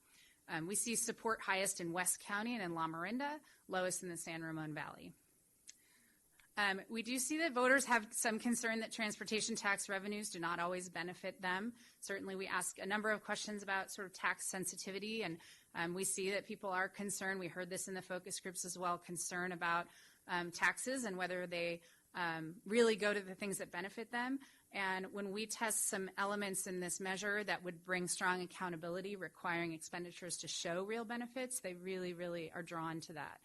We see support highest in West County and in La Miranda, lowest in the San Ramon Valley. We do see that voters have some concern that transportation tax revenues do not always benefit them. Certainly we ask a number of questions about sort of tax sensitivity, and we see that people are concerned. We heard this in the focus groups as well, concern about taxes and whether they really go to the things that benefit them. And when we test some elements in this measure that would bring strong accountability, requiring expenditures to show real benefits, they really, really are drawn to that.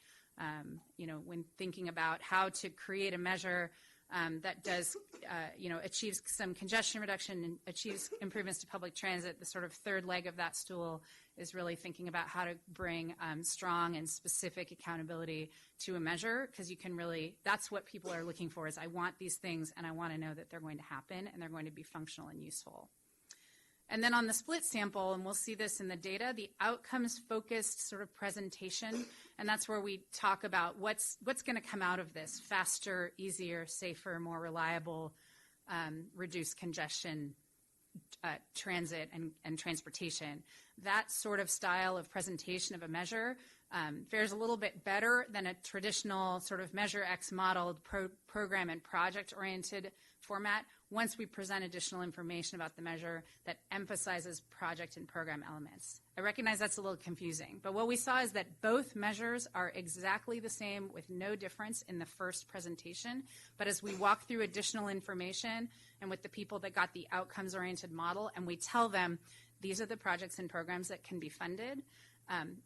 When thinking about how to create a measure that does, achieves some congestion reduction and achieves improvements to public transit, the sort of third leg of that stool is really thinking about how to bring strong and specific accountability to a measure, because you can really, that's what people are looking for, is I want these things and I want to know that they're going to happen and they're going to be functional and useful. And then on the split sample, and we'll see this in the data, the outcomes-focused sort of presentation, and that's where we talk about what's going to come out of this: faster, easier, safer, more reliable, reduced congestion, transit, and transportation. That sort of style of presentation of a measure fares a little bit better than a traditional sort of Measure X modeled program and project-oriented format once we present additional information about the measure that emphasizes project and program elements. I recognize that's a little confusing, but what we saw is that both measures are exactly the same with no difference in the first presentation. But as we walk through additional information and with the people that got the outcomes-oriented model, and we tell them these are the projects and programs that can be funded,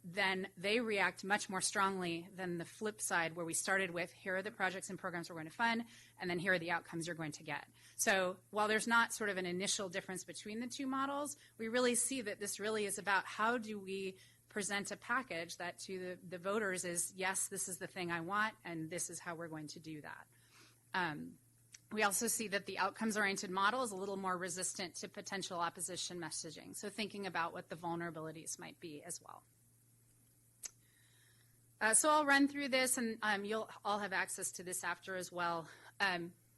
then they react much more strongly than the flip side, where we started with, here are the projects and programs we're going to fund, and then here are the outcomes you're going to get. So while there's not sort of an initial difference between the two models, we really see that this really is about how do we present a package that to the voters is, yes, this is the thing I want, and this is how we're going to do that. We also see that the outcomes-oriented model is a little more resistant to potential opposition messaging, so thinking about what the vulnerabilities might be as well. So I'll run through this, and you'll all have access to this after as well.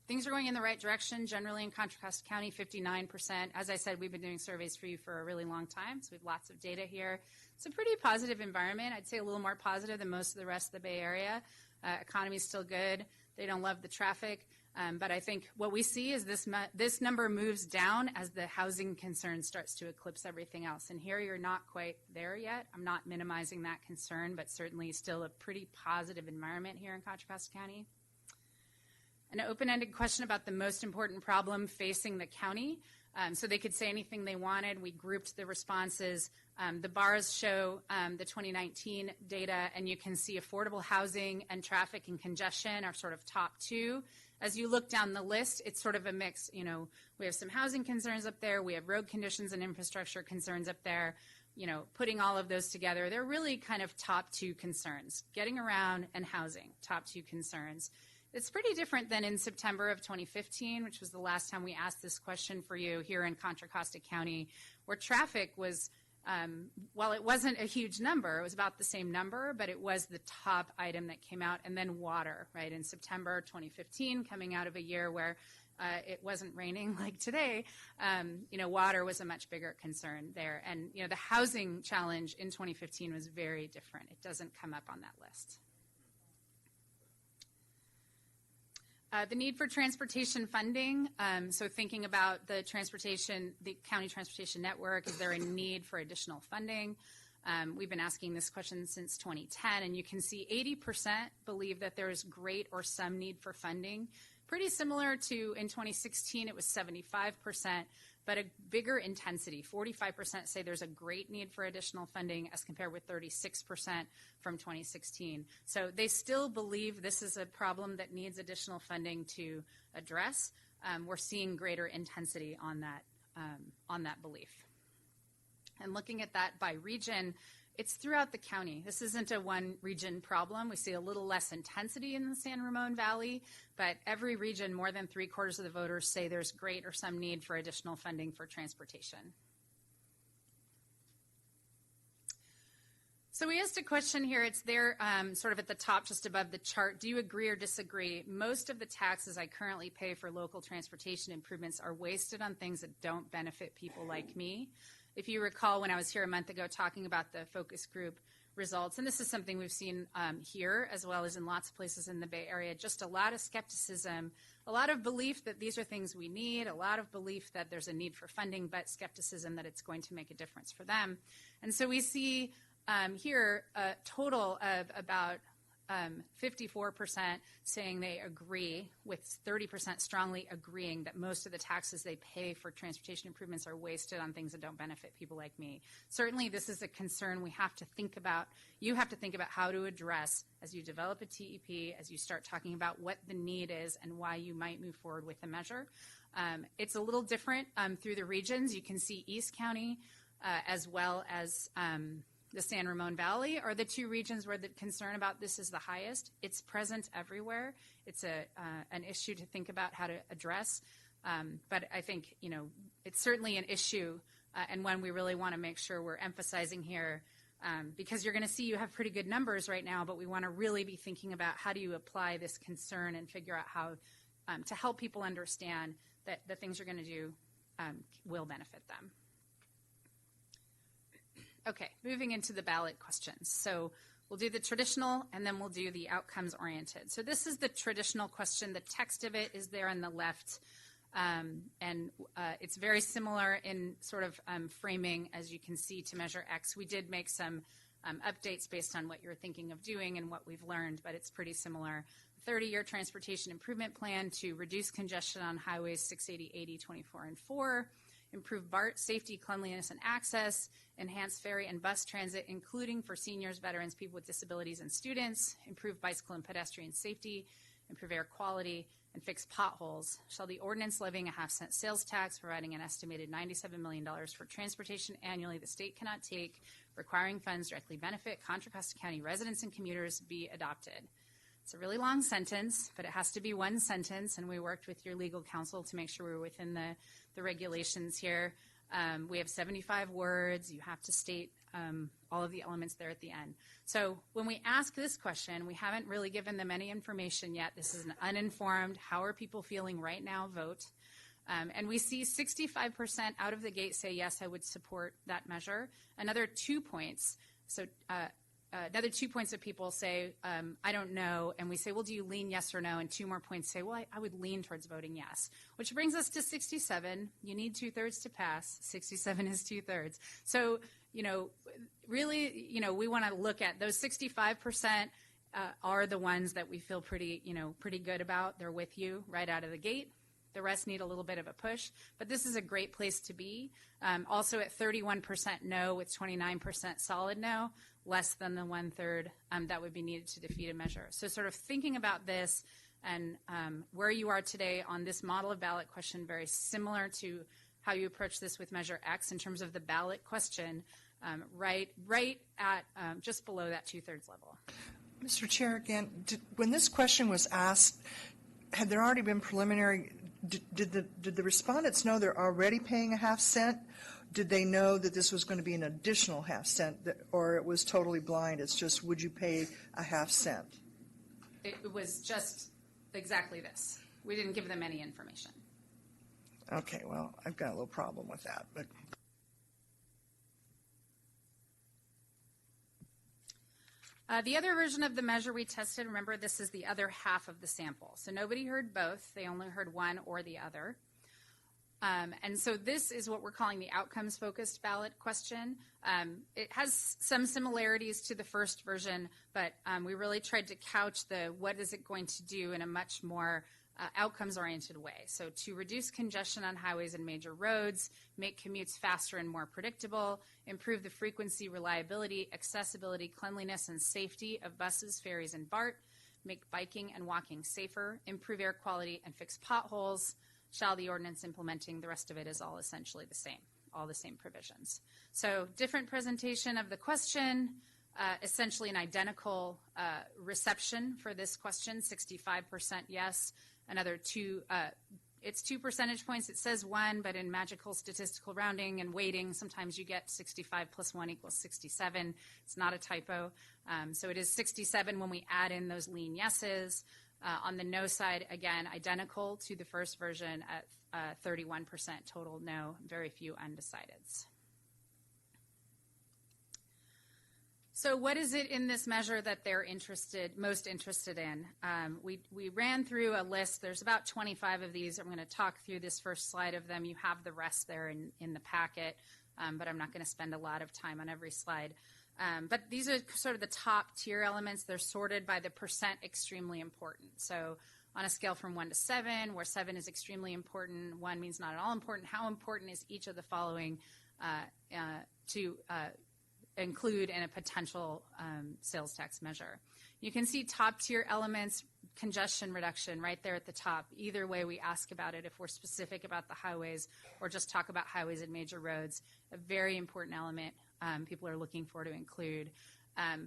Things are going in the right direction, generally in Contra Costa County, 59%. As I said, we've been doing surveys for you for a really long time, so we have lots of data here. It's a pretty positive environment. I'd say a little more positive than most of the rest of the Bay Area. Economy's still good. They don't love the traffic. But I think what we see is this number moves down as the housing concern starts to eclipse everything else. And here you're not quite there yet. I'm not minimizing that concern, but certainly still a pretty positive environment here in Contra Costa County. An open-ended question about the most important problem facing the county. So they could say anything they wanted. We grouped the responses. The bars show the 2019 data, and you can see affordable housing and traffic and congestion are sort of top two. As you look down the list, it's sort of a mix. We have some housing concerns up there. We have road conditions and infrastructure concerns up there. Putting all of those together, they're really kind of top two concerns. Getting around and housing, top two concerns. It's pretty different than in September of 2015, which was the last time we asked this question for you here in Contra Costa County, where traffic was, while it wasn't a huge number, it was about the same number, but it was the top item that came out. And then water, right? In September 2015, coming out of a year where it wasn't raining like today, water was a much bigger concern there. And, the housing challenge in 2015 was very different. It doesn't come up on that list. The need for transportation funding, so thinking about the county transportation network, is there a need for additional funding? We've been asking this question since 2010, and you can see 80% believe that there is great or some need for funding. Pretty similar to in 2016, it was 75%, but a bigger intensity. 45% say there's a great need for additional funding as compared with 36% from 2016. So they still believe this is a problem that needs additional funding to address. We're seeing greater intensity on that belief. And looking at that by region, it's throughout the county. This isn't a one region problem. We see a little less intensity in the San Ramon Valley, but every region, more than 3/4 of the voters say there's great or some need for additional funding for transportation. So we asked a question here. It's there sort of at the top just above the chart. Do you agree or disagree? Most of the taxes I currently pay for local transportation improvements are wasted on things that don't benefit people like me. If you recall, when I was here a month ago talking about the focus group results, and this is something we've seen here as well as in lots of places in the Bay Area, just a lot of skepticism, a lot of belief that these are things we need, a lot of belief that there's a need for funding, but skepticism that it's going to make a difference for them. And so we see here a total of about 54% saying they agree, with 30% strongly agreeing that most of the taxes they pay for transportation improvements are wasted on things that don't benefit people like me. Certainly, this is a concern we have to think about. You have to think about how to address as you develop a TEP, as you start talking about what the need is and why you might move forward with the measure. It's a little different through the regions. You can see East County as well as the San Ramon Valley are the two regions where the concern about this is the highest. It's present everywhere. It's an issue to think about how to address. But I think, it's certainly an issue and one we really want to make sure we're emphasizing here because you're going to see you have pretty good numbers right now, but we want to really be thinking about how do you apply this concern and figure out how to help people understand that the things you're going to do will benefit them. Okay, moving into the ballot questions. So we'll do the traditional and then we'll do the outcomes oriented. So this is the traditional question. The text of it is there on the left. And it's very similar in sort of framing, as you can see, to Measure X. We did make some updates based on what you're thinking of doing and what we've learned, but it's pretty similar. 30-year transportation improvement plan to reduce congestion on highways 680, 80, 24, and 4. Improve BART safety, cleanliness, and access, enhance ferry and bus transit, including for seniors, veterans, people with disabilities, and students, improve bicycle and pedestrian safety, improve air quality, and fix potholes. Shall the ordinance levying a half-cent sales tax, providing an estimated $97 million for transportation annually the state cannot take, requiring funds directly benefit Contra Costa County residents and commuters, be adopted? It's a really long sentence, but it has to be one sentence, and we worked with your legal counsel to make sure we were within the regulations here. We have 75 words. You have to state all of the elements there at the end. So when we ask this question, we haven't really given them any information yet. This is an uninformed, how are people feeling right now vote. And we see 65% out of the gate say, yes, I would support that measure. Another 2 points. So another 2 points of people say, I don't know. And we say, well, do you lean yes or no? And 2 more points say, well, I would lean towards voting yes, which brings us to 67. You need 2/3 to pass. 67 is 2/3. So, really, we want to look at those 65% are the ones that we feel pretty good about. They're with you right out of the gate. The rest need a little bit of a push, but this is a great place to be. Also at 31% no with 29% solid no, less than the 1/3 that would be needed to defeat a measure. So sort of thinking about this and where you are today on this model of ballot question, very similar to how you approach this with Measure X in terms of the ballot question, right at just below that 2/3 level. Mr. Chair, again, when this question was asked, had there already been preliminary, did the respondents know they're already paying a half cent? Did they know that this was going to be an additional half cent, or it was totally blind? It's just, would you pay a half cent? It was just exactly this. We didn't give them any information. Okay, well, I've got a little problem with that, but. The other version of the measure we tested, remember, this is the other half of the sample. So nobody heard both. They only heard one or the other. And so this is what we're calling the outcomes-focused ballot question. It has some similarities to the first version, but we really tried to couch the what is it going to do in a much more outcomes-oriented way. So to reduce congestion on highways and major roads, make commutes faster and more predictable, improve the frequency, reliability, accessibility, cleanliness, and safety of buses, ferries, and BART, make biking and walking safer, improve air quality, and fix potholes. Shall the ordinance implementing, the rest of it is all essentially the same, all the same provisions. So different presentation of the question, essentially an identical reception for this question, 65% yes, another it's 2 percentage points. It says 1, but in magical statistical rounding and weighting, sometimes you get 65 plus 1 equals 67. It's not a typo. So it is 67 when we add in those lean yeses. On the no side, again, identical to the first version at 31% total no, very few undecideds. So what is it in this measure that they're most interested in? We ran through a list. There's about 25 of these. I'm going to talk through this first slide of them. You have the rest there in the packet, but I'm not going to spend a lot of time on every slide. But these are sort of the top tier elements. They're sorted by the percent extremely important. So on a scale from 1 to 7, where 7 is extremely important, 1 means not at all important, how important is each of the following to include in a potential sales tax measure? You can see top tier elements, congestion reduction right there at the top. Either way we ask about it, if we're specific about the highways or just talk about highways and major roads, a very important element people are looking for to include.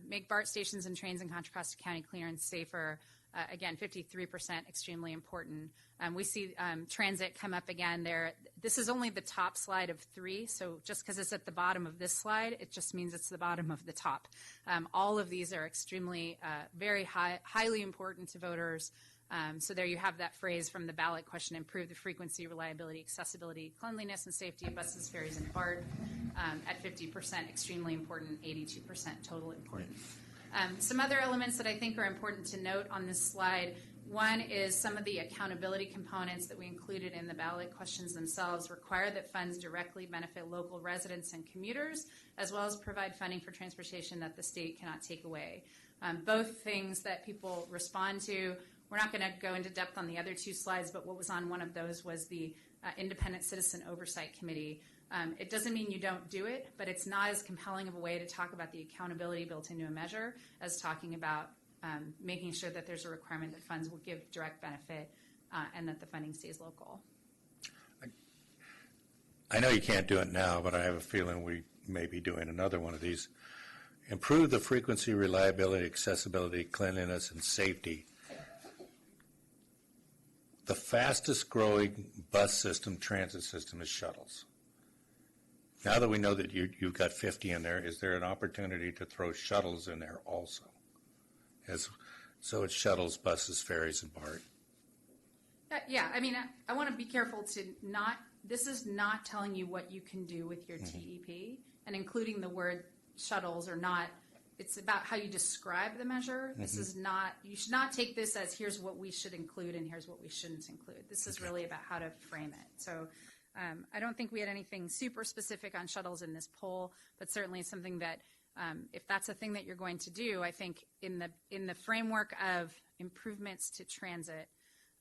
Make BART stations and trains in Contra Costa County cleaner and safer. Again, 53% extremely important. We see transit come up again there. This is only the top slide of 3, so just because it's at the bottom of this slide, it just means it's the bottom of the top. All of these are extremely, very highly important to voters. So there you have that phrase from the ballot question: improve the frequency, reliability, accessibility, cleanliness, and safety of buses, ferries, and BART. At 50%, extremely important, 82% total important. Some other elements that I think are important to note on this slide: one is some of the accountability components that we included in the ballot questions themselves require that funds directly benefit local residents and commuters, as well as provide funding for transportation that the state cannot take away. Both things that people respond to. We're not going to go into depth on the other 2 slides, but what was on one of those was the Independent Citizen Oversight Committee. It doesn't mean you don't do it, but it's not as compelling of a way to talk about the accountability built into a measure as talking about making sure that there's a requirement that funds will give direct benefit and that the funding stays local. I know you can't do it now, but I have a feeling we may be doing another one of these. Improve the frequency, reliability, accessibility, cleanliness, and safety. The fastest growing bus system, transit system, is shuttles. Now that we know that you've got 50 in there, is there an opportunity to throw shuttles in there also? So it's shuttles, buses, ferries, and BART. Yeah, I mean, I want to be careful to not, this is not telling you what you can do with your TEP, and including the word shuttles or not. It's about how you describe the measure. This is not, you should not take this as here's what we should include and here's what we shouldn't include. This is really about how to frame it. So I don't think we had anything super specific on shuttles in this poll, but certainly something that if that's a thing that you're going to do, I think in the framework of improvements to transit,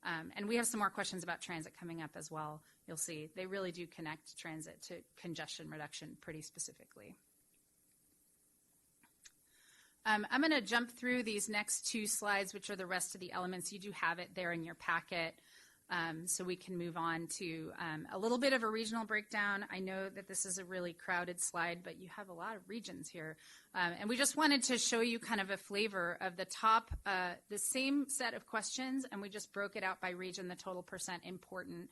and we have some more questions about transit coming up as well, you'll see they really do connect transit to congestion reduction pretty specifically. I'm going to jump through these next 2 slides, which are the rest of the elements. You do have it there in your packet, so we can move on to a little bit of a regional breakdown. I know that this is a really crowded slide, but you have a lot of regions here. And we just wanted to show you kind of a flavor of the top, the same set of questions, and we just broke it out by region, the total percent important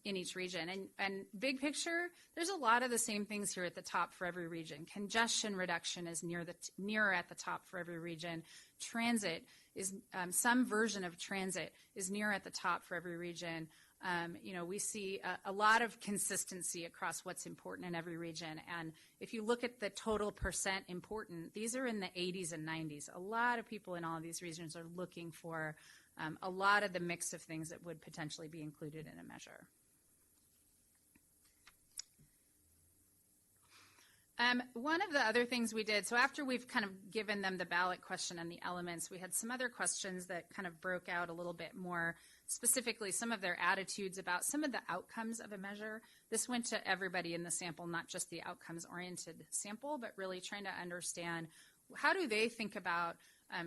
in each region. And big picture, there's a lot of the same things here at the top for every region. Congestion reduction is nearer at the top for every region. Transit is, some version of transit is near at the top for every region. We see a lot of consistency across what's important in every region. And if you look at the total percent important, these are in the 80s and 90s. A lot of people in all of these regions are looking for a lot of the mix of things that would potentially be included in a measure. One of the other things we did, so after we've kind of given them the ballot question and the elements, we had some other questions that kind of broke out a little bit more specifically some of their attitudes about some of the outcomes of a measure. This went to everybody in the sample, not just the outcomes-oriented sample, but really trying to understand how do they think about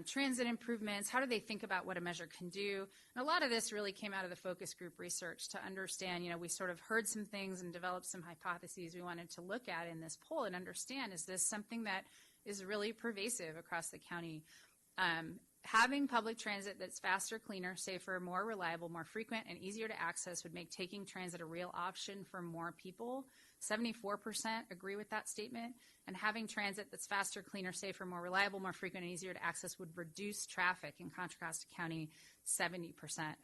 transit improvements, how do they think about what a measure can do. And a lot of this really came out of the focus group research to understand, we sort of heard some things and developed some hypotheses we wanted to look at in this poll and understand, is this something that is really pervasive across the county? Having public transit that's faster, cleaner, safer, more reliable, more frequent, and easier to access would make taking transit a real option for more people. 74% agree with that statement. And having transit that's faster, cleaner, safer, more reliable, more frequent, and easier to access would reduce traffic in Contra Costa County. 70%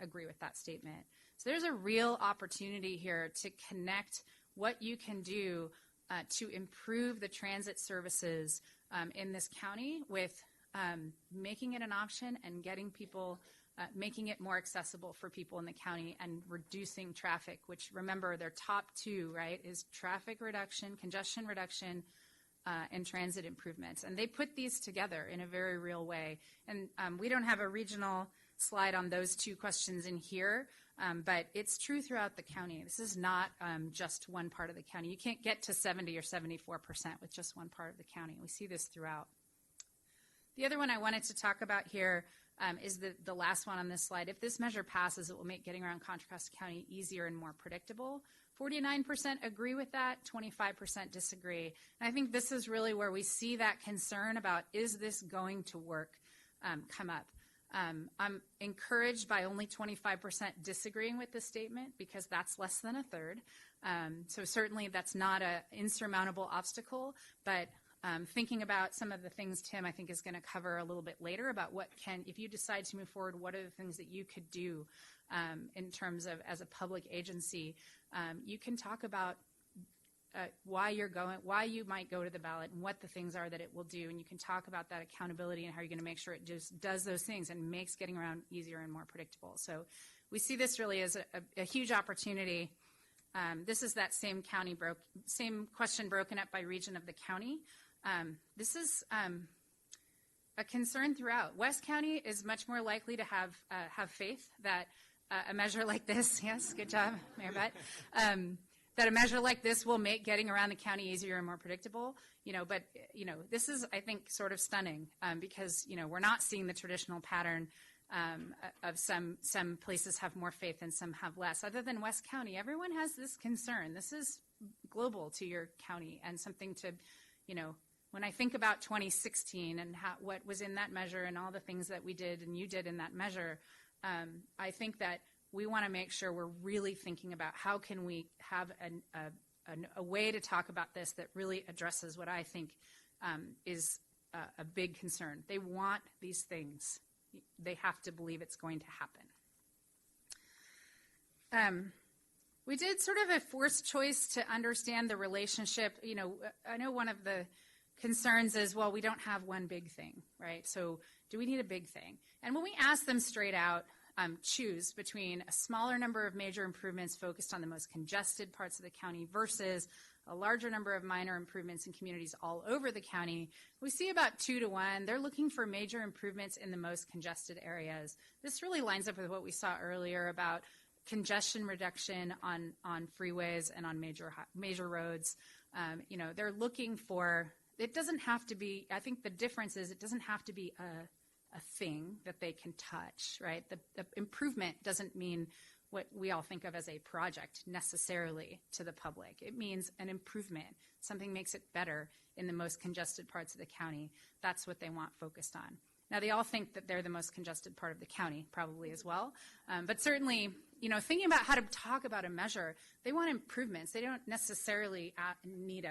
agree with that statement. So there's a real opportunity here to connect what you can do to improve the transit services in this county with making it an option and getting people, making it more accessible for people in the county and reducing traffic, which remember their top 2, right, is traffic reduction, congestion reduction, and transit improvements. And they put these together in a very real way. And we don't have a regional slide on those two questions in here, but it's true throughout the county. This is not just one part of the county. You can't get to 70 or 74% with just one part of the county. We see this throughout. The other one I wanted to talk about here is the last one on this slide. If this measure passes, it will make getting around Contra Costa County easier and more predictable. 49% agree with that, 25% disagree. And I think this is really where we see that concern about, is this going to work, come up. I'm encouraged by only 25% disagreeing with this statement, because that's less than a third. So certainly that's not an insurmountable obstacle, but thinking about some of the things Tim, I think, is going to cover a little bit later about if you decide to move forward, what are the things that you could do in terms of, as a public agency. You can talk about why you might go to the ballot and what the things are that it will do, and you can talk about that accountability and how you're going to make sure it just does those things and makes getting around easier and more predictable. So we see this really as a huge opportunity. This is that same question broken up by region of the county. This is a concern throughout. West County is much more likely to have faith that a measure like this, yes, good job, Mayor Butt, that a measure like this will make getting around the county easier and more predictable. But this is, I think, sort of stunning because we're not seeing the traditional pattern of some places have more faith and some have less. Other than West County, everyone has this concern. This is global to your county and something to, when I think about 2016 and what was in that measure and all the things that we did and you did in that measure, I think that we want to make sure we're really thinking about how can we have a way to talk about this that really addresses what I think is a big concern. They want these things. They have to believe it's going to happen. We did sort of a forced choice to understand the relationship. I know one of the concerns is, well, we don't have one big thing, right? So do we need a big thing? And when we ask them straight out, choose between a smaller number of major improvements focused on the most congested parts of the county versus a larger number of minor improvements in communities all over the county, we see about 2 to 1. They're looking for major improvements in the most congested areas. This really lines up with what we saw earlier about congestion reduction on freeways and on major roads. They're looking for, it doesn't have to be, I think the difference is it doesn't have to be a thing that they can touch, right? The improvement doesn't mean what we all think of as a project necessarily to the public. It means an improvement. Something makes it better in the most congested parts of the county. That's what they want focused on. Now, they all think that they're the most congested part of the county, probably as well. But certainly, thinking about how to talk about a measure, they want improvements. They don't necessarily need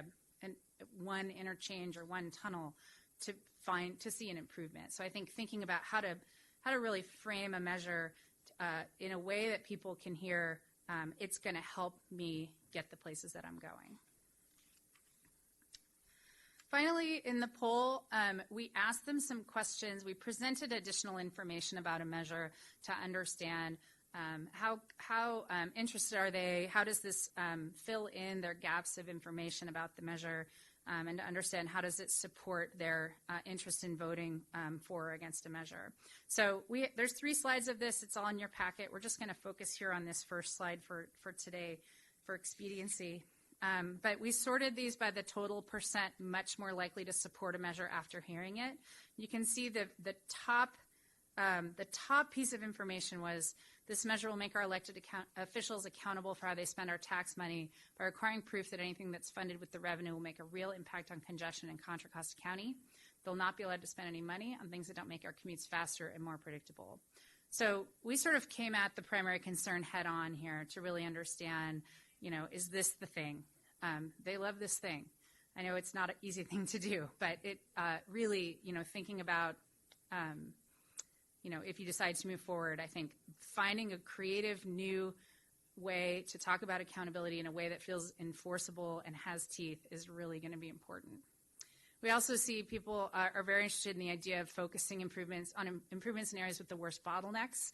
one interchange or one tunnel to see an improvement. So I think thinking about how to really frame a measure in a way that people can hear, it's going to help me get the places that I'm going. Finally, in the poll, we asked them some questions. We presented additional information about a measure to understand how interested are they, how does this fill in their gaps of information about the measure, and to understand how does it support their interest in voting for or against a measure. So there's 3 slides of this. It's all in your packet. We're just going to focus here on this first slide for today for expediency. But we sorted these by the total percent much more likely to support a measure after hearing it. You can see the top piece of information was, this measure will make our elected officials accountable for how they spend our tax money by requiring proof that anything that's funded with the revenue will make a real impact on congestion in Contra Costa County. They'll not be allowed to spend any money on things that don't make our commutes faster and more predictable. So we sort of came at the primary concern head on here to really understand, is this the thing? They love this thing. I know it's not an easy thing to do, but it really, thinking about, if you decide to move forward, I think finding a creative new way to talk about accountability in a way that feels enforceable and has teeth is really going to be important. We also see people are very interested in the idea of focusing improvements in areas with the worst bottlenecks.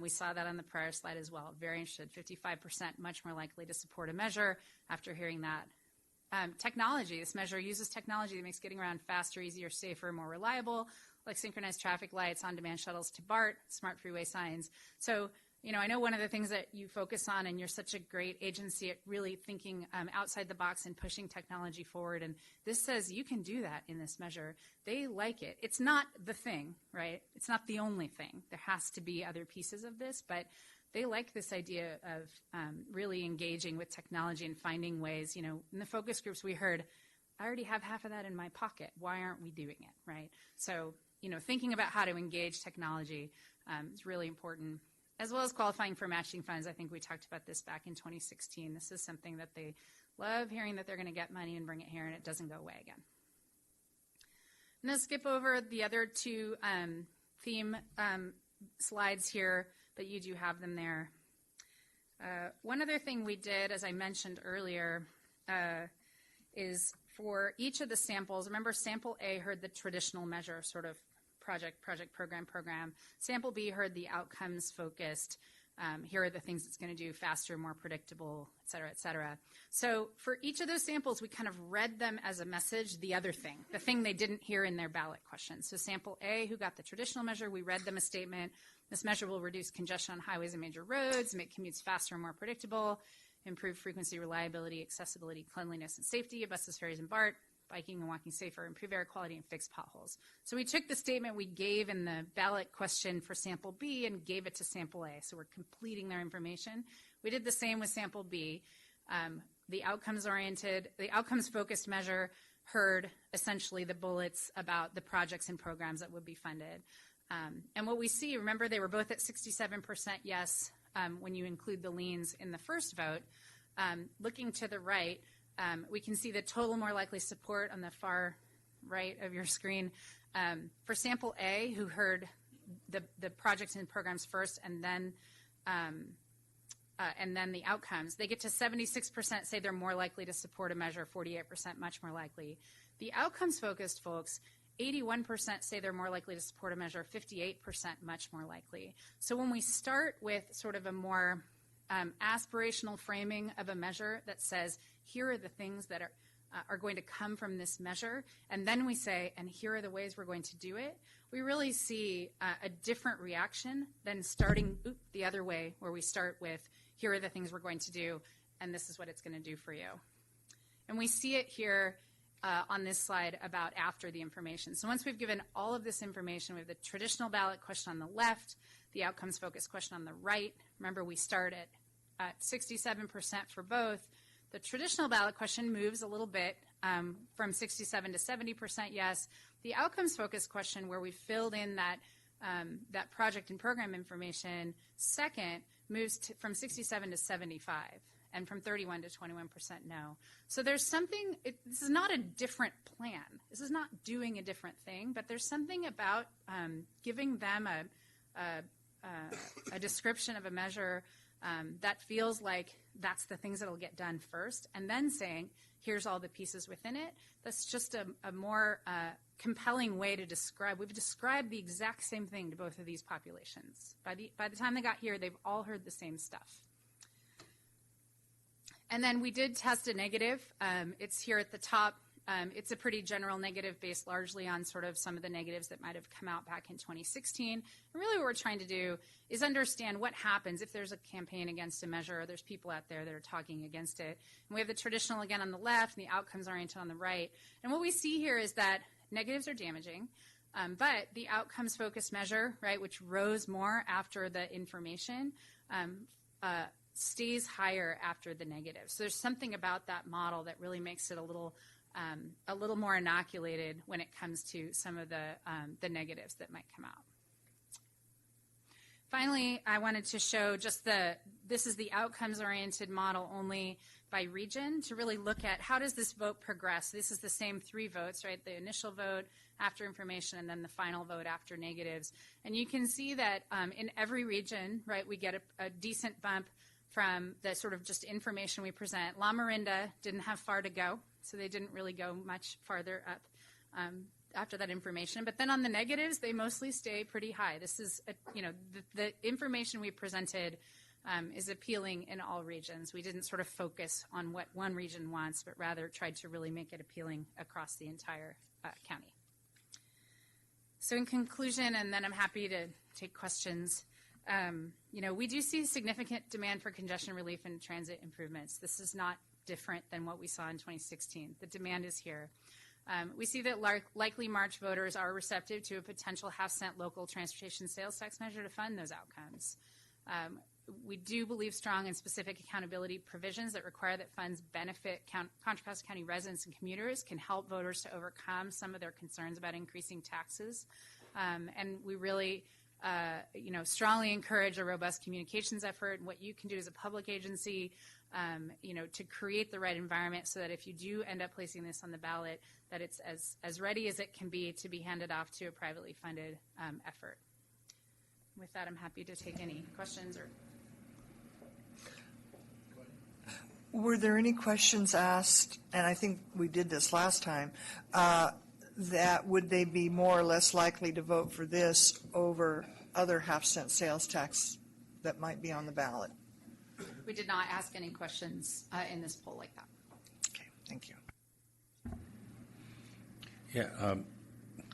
We saw that on the prior slide as well. Very interested, 55% much more likely to support a measure after hearing that. technology. This measure uses technology that makes getting around faster, easier, safer, more reliable, like synchronized traffic lights, on-demand shuttles to BART, smart freeway signs. So, I know one of the things that you focus on, and you're such a great agency at really thinking outside the box and pushing technology forward, and this says you can do that in this measure. They like it. It's not the thing, right? It's not the only thing. There has to be other pieces of this, but they like this idea of really engaging with technology and finding ways. In the focus groups we heard, I already have half of that in my pocket. Why aren't we doing it, right? So, thinking about how to engage technology is really important, as well as qualifying for matching funds. I think we talked about this back in 2016. This is something that they love hearing, that they're going to get money and bring it here, and it doesn't go away again. I'm going to skip over the other two theme slides here, but you do have them there. One other thing we did, as I mentioned earlier, is for each of the samples, remember sample A heard the traditional measure, sort of project, program. Sample B heard the outcomes focused. Here are the things it's going to do faster, more predictable, et cetera, et cetera. So for each of those samples, we kind of read them as a message, the other thing, the thing they didn't hear in their ballot question. So sample A, who got the traditional measure, we read them a statement. This measure will reduce congestion on highways and major roads, make commutes faster and more predictable, improve frequency, reliability, accessibility, cleanliness, and safety of buses, ferries, and BART, biking and walking safer, improve air quality, and fix potholes. So we took the statement we gave in the ballot question for sample B and gave it to sample A. So we're completing their information. We did the same with sample B. The outcomes-focused measure heard essentially the bullets about the projects and programs that would be funded. And what we see, remember, they were both at 67% yes when you include the liens in the first vote. Looking to the right, we can see the total more likely support on the far right of your screen. For sample A, who heard the projects and programs first and then the outcomes, they get to 76% say they're more likely to support a measure, 48% much more likely. The outcomes-focused folks, 81% say they're more likely to support a measure, 58% much more likely. So when we start with sort of a more aspirational framing of a measure that says, here are the things that are going to come from this measure, and then we say, and here are the ways we're going to do it, we really see a different reaction than starting the other way, where we start with, here are the things we're going to do, and this is what it's going to do for you. And we see it here on this slide about after the information. So once we've given all of this information, we have the traditional ballot question on the left, the outcomes-focused question on the right. Remember, we start at 67% for both. The traditional ballot question moves a little bit from 67 to 70% yes. The outcomes-focused question, where we filled in that project and program information, second, moves from 67 to 75. And from 31 to 21% no. So there's something, this is not a different plan. This is not doing a different thing, but there's something about giving them a description of a measure that feels like that's the things that'll get done first, and then saying, here's all the pieces within it. That's just a more compelling way to describe. We've described the exact same thing to both of these populations. By the time they got here, they've all heard the same stuff. And then we did test a negative. It's here at the top. It's a pretty general negative based largely on sort of some of the negatives that might have come out back in 2016. And really what we're trying to do is understand what happens if there's a campaign against a measure or there's people out there that are talking against it. And we have the traditional again on the left and the outcomes oriented on the right. And what we see here is that negatives are damaging, but the outcomes focused measure, right, which rose more after the information, stays higher after the negative. So there's something about that model that really makes it a little more inoculated when it comes to some of the negatives that might come out. Finally, I wanted to show just this is the outcomes-oriented model only by region to really look at how does this vote progress. This is the same 3 votes, right? The initial vote after information and then the final vote after negatives. And you can see that in every region, right, we get a decent bump from the sort of just information we present. La Miranda didn't have far to go, so they didn't really go much farther up after that information. But then on the negatives, they mostly stay pretty high. This is, the information we presented is appealing in all regions. We didn't sort of focus on what one region wants, but rather tried to really make it appealing across the entire county. So in conclusion, and then I'm happy to take questions, we do see significant demand for congestion relief and transit improvements. This is not different than what we saw in 2016. The demand is here. We see that likely March voters are receptive to a potential half-cent local transportation sales tax measure to fund those outcomes. We do believe strong and specific accountability provisions that require that funds benefit Contra Costa County residents and commuters can help voters to overcome some of their concerns about increasing taxes. And we really strongly encourage a robust communications effort and what you can do as a public agency, to create the right environment so that if you do end up placing this on the ballot, that it's as ready as it can be to be handed off to a privately funded effort. With that, I'm happy to take any questions or. Were there any questions asked, and I think we did this last time, that would they be more or less likely to vote for this over other half-cent sales tax that might be on the ballot? We did not ask any questions in this poll like that. Okay, thank you. Yeah,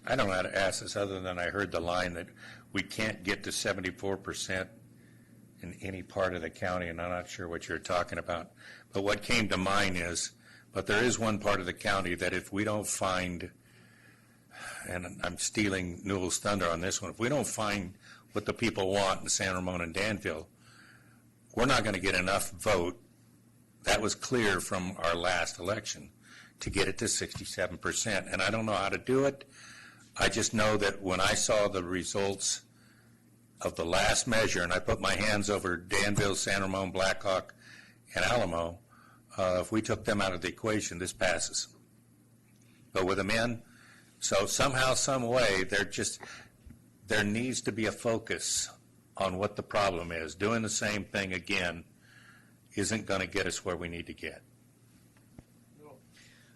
I don't know how to ask this other than I heard the line that we can't get to 74% in any part of the county, and I'm not sure what you're talking about. But what came to mind is, but there is one part of the county that if we don't find, and I'm stealing Newell's thunder on this one, if we don't find what the people want in San Ramon and Danville, we're not going to get enough vote. That was clear from our last election to get it to 67%. And I don't know how to do it. I just know that when I saw the results of the last measure, and I put my hands over Danville, San Ramon, Blackhawk, and Alamo, if we took them out of the equation, this passes. But with them in, so somehow, some way, there needs to be a focus on what the problem is. Doing the same thing again isn't going to get us where we need to get.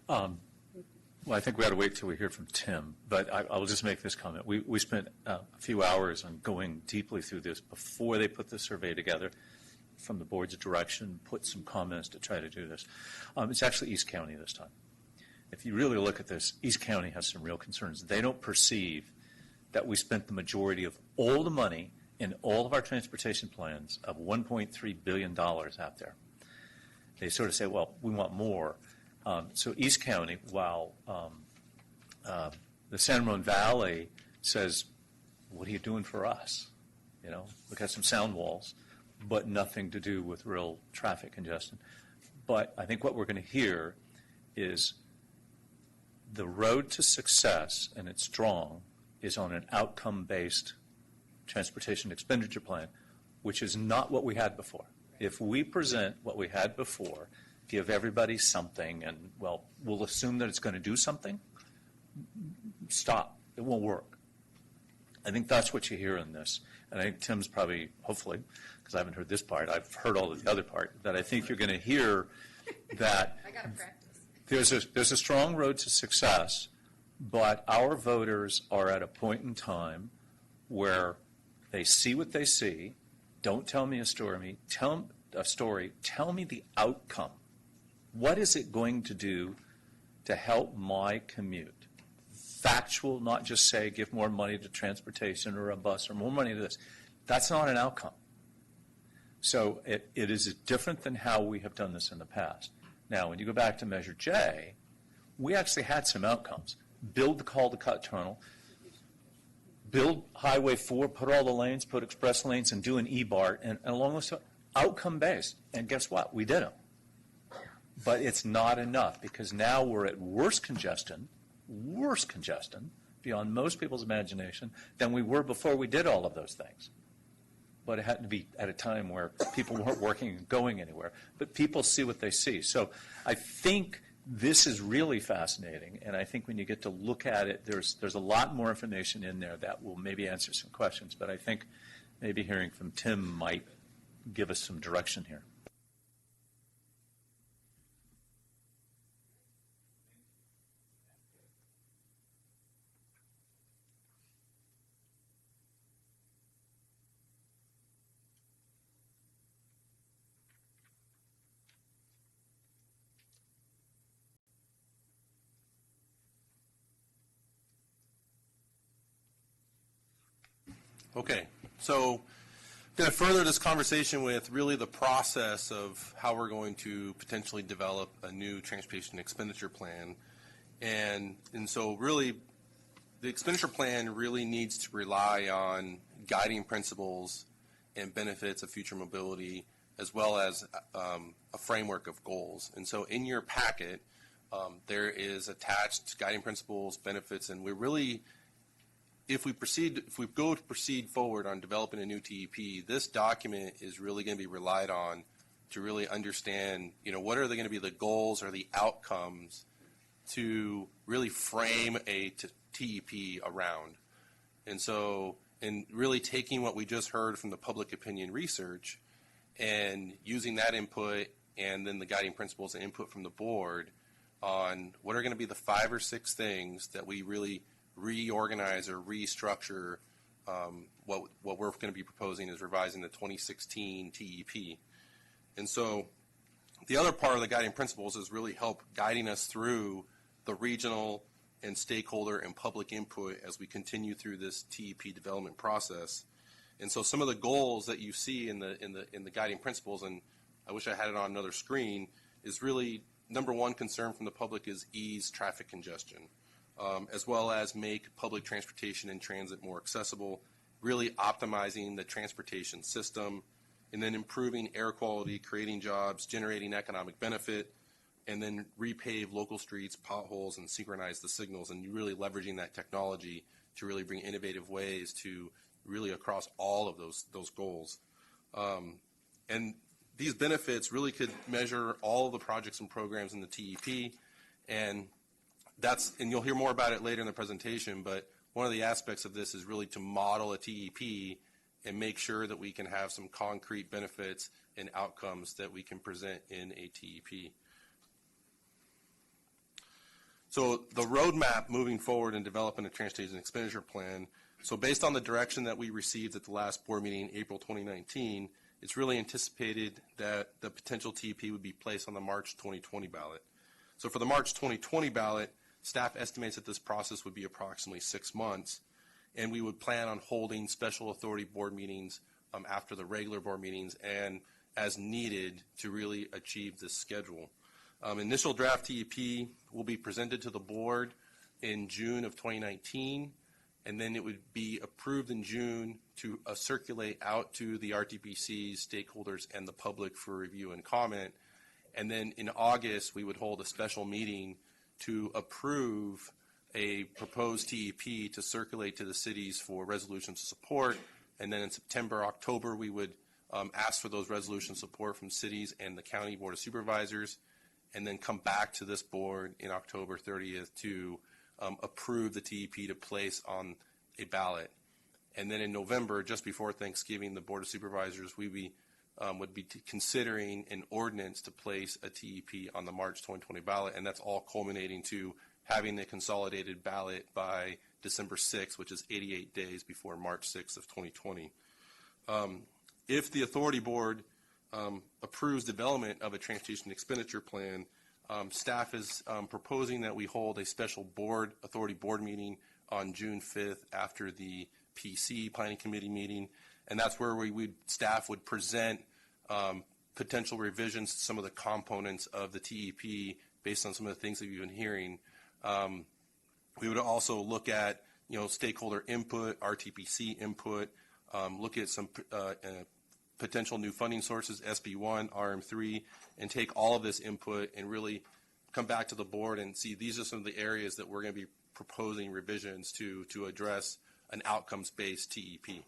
Well, I think we ought to wait till we hear from Tim, but I will just make this comment. We spent a few hours on going deeply through this before they put the survey together from the board's direction, put some comments to try to do this. It's actually East County this time. If you really look at this, East County has some real concerns. They don't perceive that we spent the majority of all the money in all of our transportation plans of $1.3 billion out there. They sort of say, well, we want more. So East County, while the San Ramon Valley says, what are you doing for us? Look at some sound walls, but nothing to do with real traffic congestion. But I think what we're going to hear is the road to success, and it's strong, is on an outcome-based transportation expenditure plan, which is not what we had before. If we present what we had before, give everybody something, and, well, we'll assume that it's going to do something, stop. It won't work. I think that's what you hear in this. And I think Tim's probably, hopefully, because I haven't heard this part, I've heard all of the other part, that I think you're going to hear that I got to practice. there's a strong road to success, but our voters are at a point in time where they see what they see. Don't tell me a story. Tell me the outcome. What is it going to do to help my commute? Factual, not just say give more money to transportation or a bus or more money to this. That's not an outcome. So it is different than how we have done this in the past. Now, when you go back to Measure J, we actually had some outcomes. Build the Caldecott Tunnel, build Highway 4, put all the lanes, put express lanes, and do an E-BART, and along with outcome-based. And guess what? We did them. But it's not enough, because now we're at worse congestion beyond most people's imagination than we were before we did all of those things. But it had to be at a time where people weren't working and going anywhere. But people see what they see. So I think this is really fascinating, and I think when you get to look at it, there's a lot more information in there that will maybe answer some questions. But I think maybe hearing from Tim might give us some direction here. Okay, so going to further this conversation with really the process of how we're going to potentially develop a new transportation expenditure plan. And so really, the expenditure plan really needs to rely on guiding principles and benefits of future mobility, as well as a framework of goals. And so in your packet, there is attached guiding principles, benefits, and we're really, if we go to proceed forward on developing a new TEP, this document is really going to be relied on to really understand, what are going to be the goals or the outcomes to really frame a TEP around. And so, in really taking what we just heard from the public opinion research and using that input and then the guiding principles and input from the board on what are going to be the 5 or 6 things that we really reorganize or restructure. What we're going to be proposing is revising the 2016 TEP. And so the other part of the guiding principles is really help guiding us through the regional and stakeholder and public input as we continue through this TEP development process. And so some of the goals that you see in the guiding principles, and I wish I had it on another screen, is really number one concern from the public is ease traffic congestion. As well as make public transportation and transit more accessible, really optimizing the transportation system, and then improving air quality, creating jobs, generating economic benefit, and then repave local streets, potholes, and synchronize the signals, and really leveraging that technology to really bring innovative ways to really across all of those goals. And these benefits really could measure all of the projects and programs in the TEP, and you'll hear more about it later in the presentation, but one of the aspects of this is really to model a TEP and make sure that we can have some concrete benefits and outcomes that we can present in a TEP. So the roadmap moving forward and developing a transportation expenditure plan, so based on the direction that we received at the last board meeting in April 2019, it's really anticipated that the potential TEP would be placed on the March 2020 ballot. So for the March 2020 ballot, staff estimates that this process would be approximately 6 months, and we would plan on holding special authority board meetings after the regular board meetings and as needed to really achieve this schedule. Initial draft TEP will be presented to the board in June of 2019, and then it would be approved in June to circulate out to the RTPCs, stakeholders, and the public for review and comment. And then in August, we would hold a special meeting to approve a proposed TEP to circulate to the cities for resolutions of support. And then in September, October, we would ask for those resolution support from cities and the county board of supervisors, and then come back to this board in October 30th to approve the TEP to place on a ballot. And then in November, just before Thanksgiving, the board of supervisors, would be considering an ordinance to place a TEP on the March 2020 ballot, and that's all culminating to having the consolidated ballot by December 6th, which is 88 days before March 6th of 2020. If the authority board approves development of a transportation expenditure plan, staff is proposing that we hold a special authority board meeting on June 5th after the PC Planning Committee meeting, and that's where staff would present potential revisions to some of the components of the TEP based on some of the things that you've been hearing. We would also look at stakeholder input, RTPC input, look at some potential new funding sources, SB1, RM3, and take all of this input and really come back to the board and see these are some of the areas that we're going to be proposing revisions to address an outcomes-based TEP.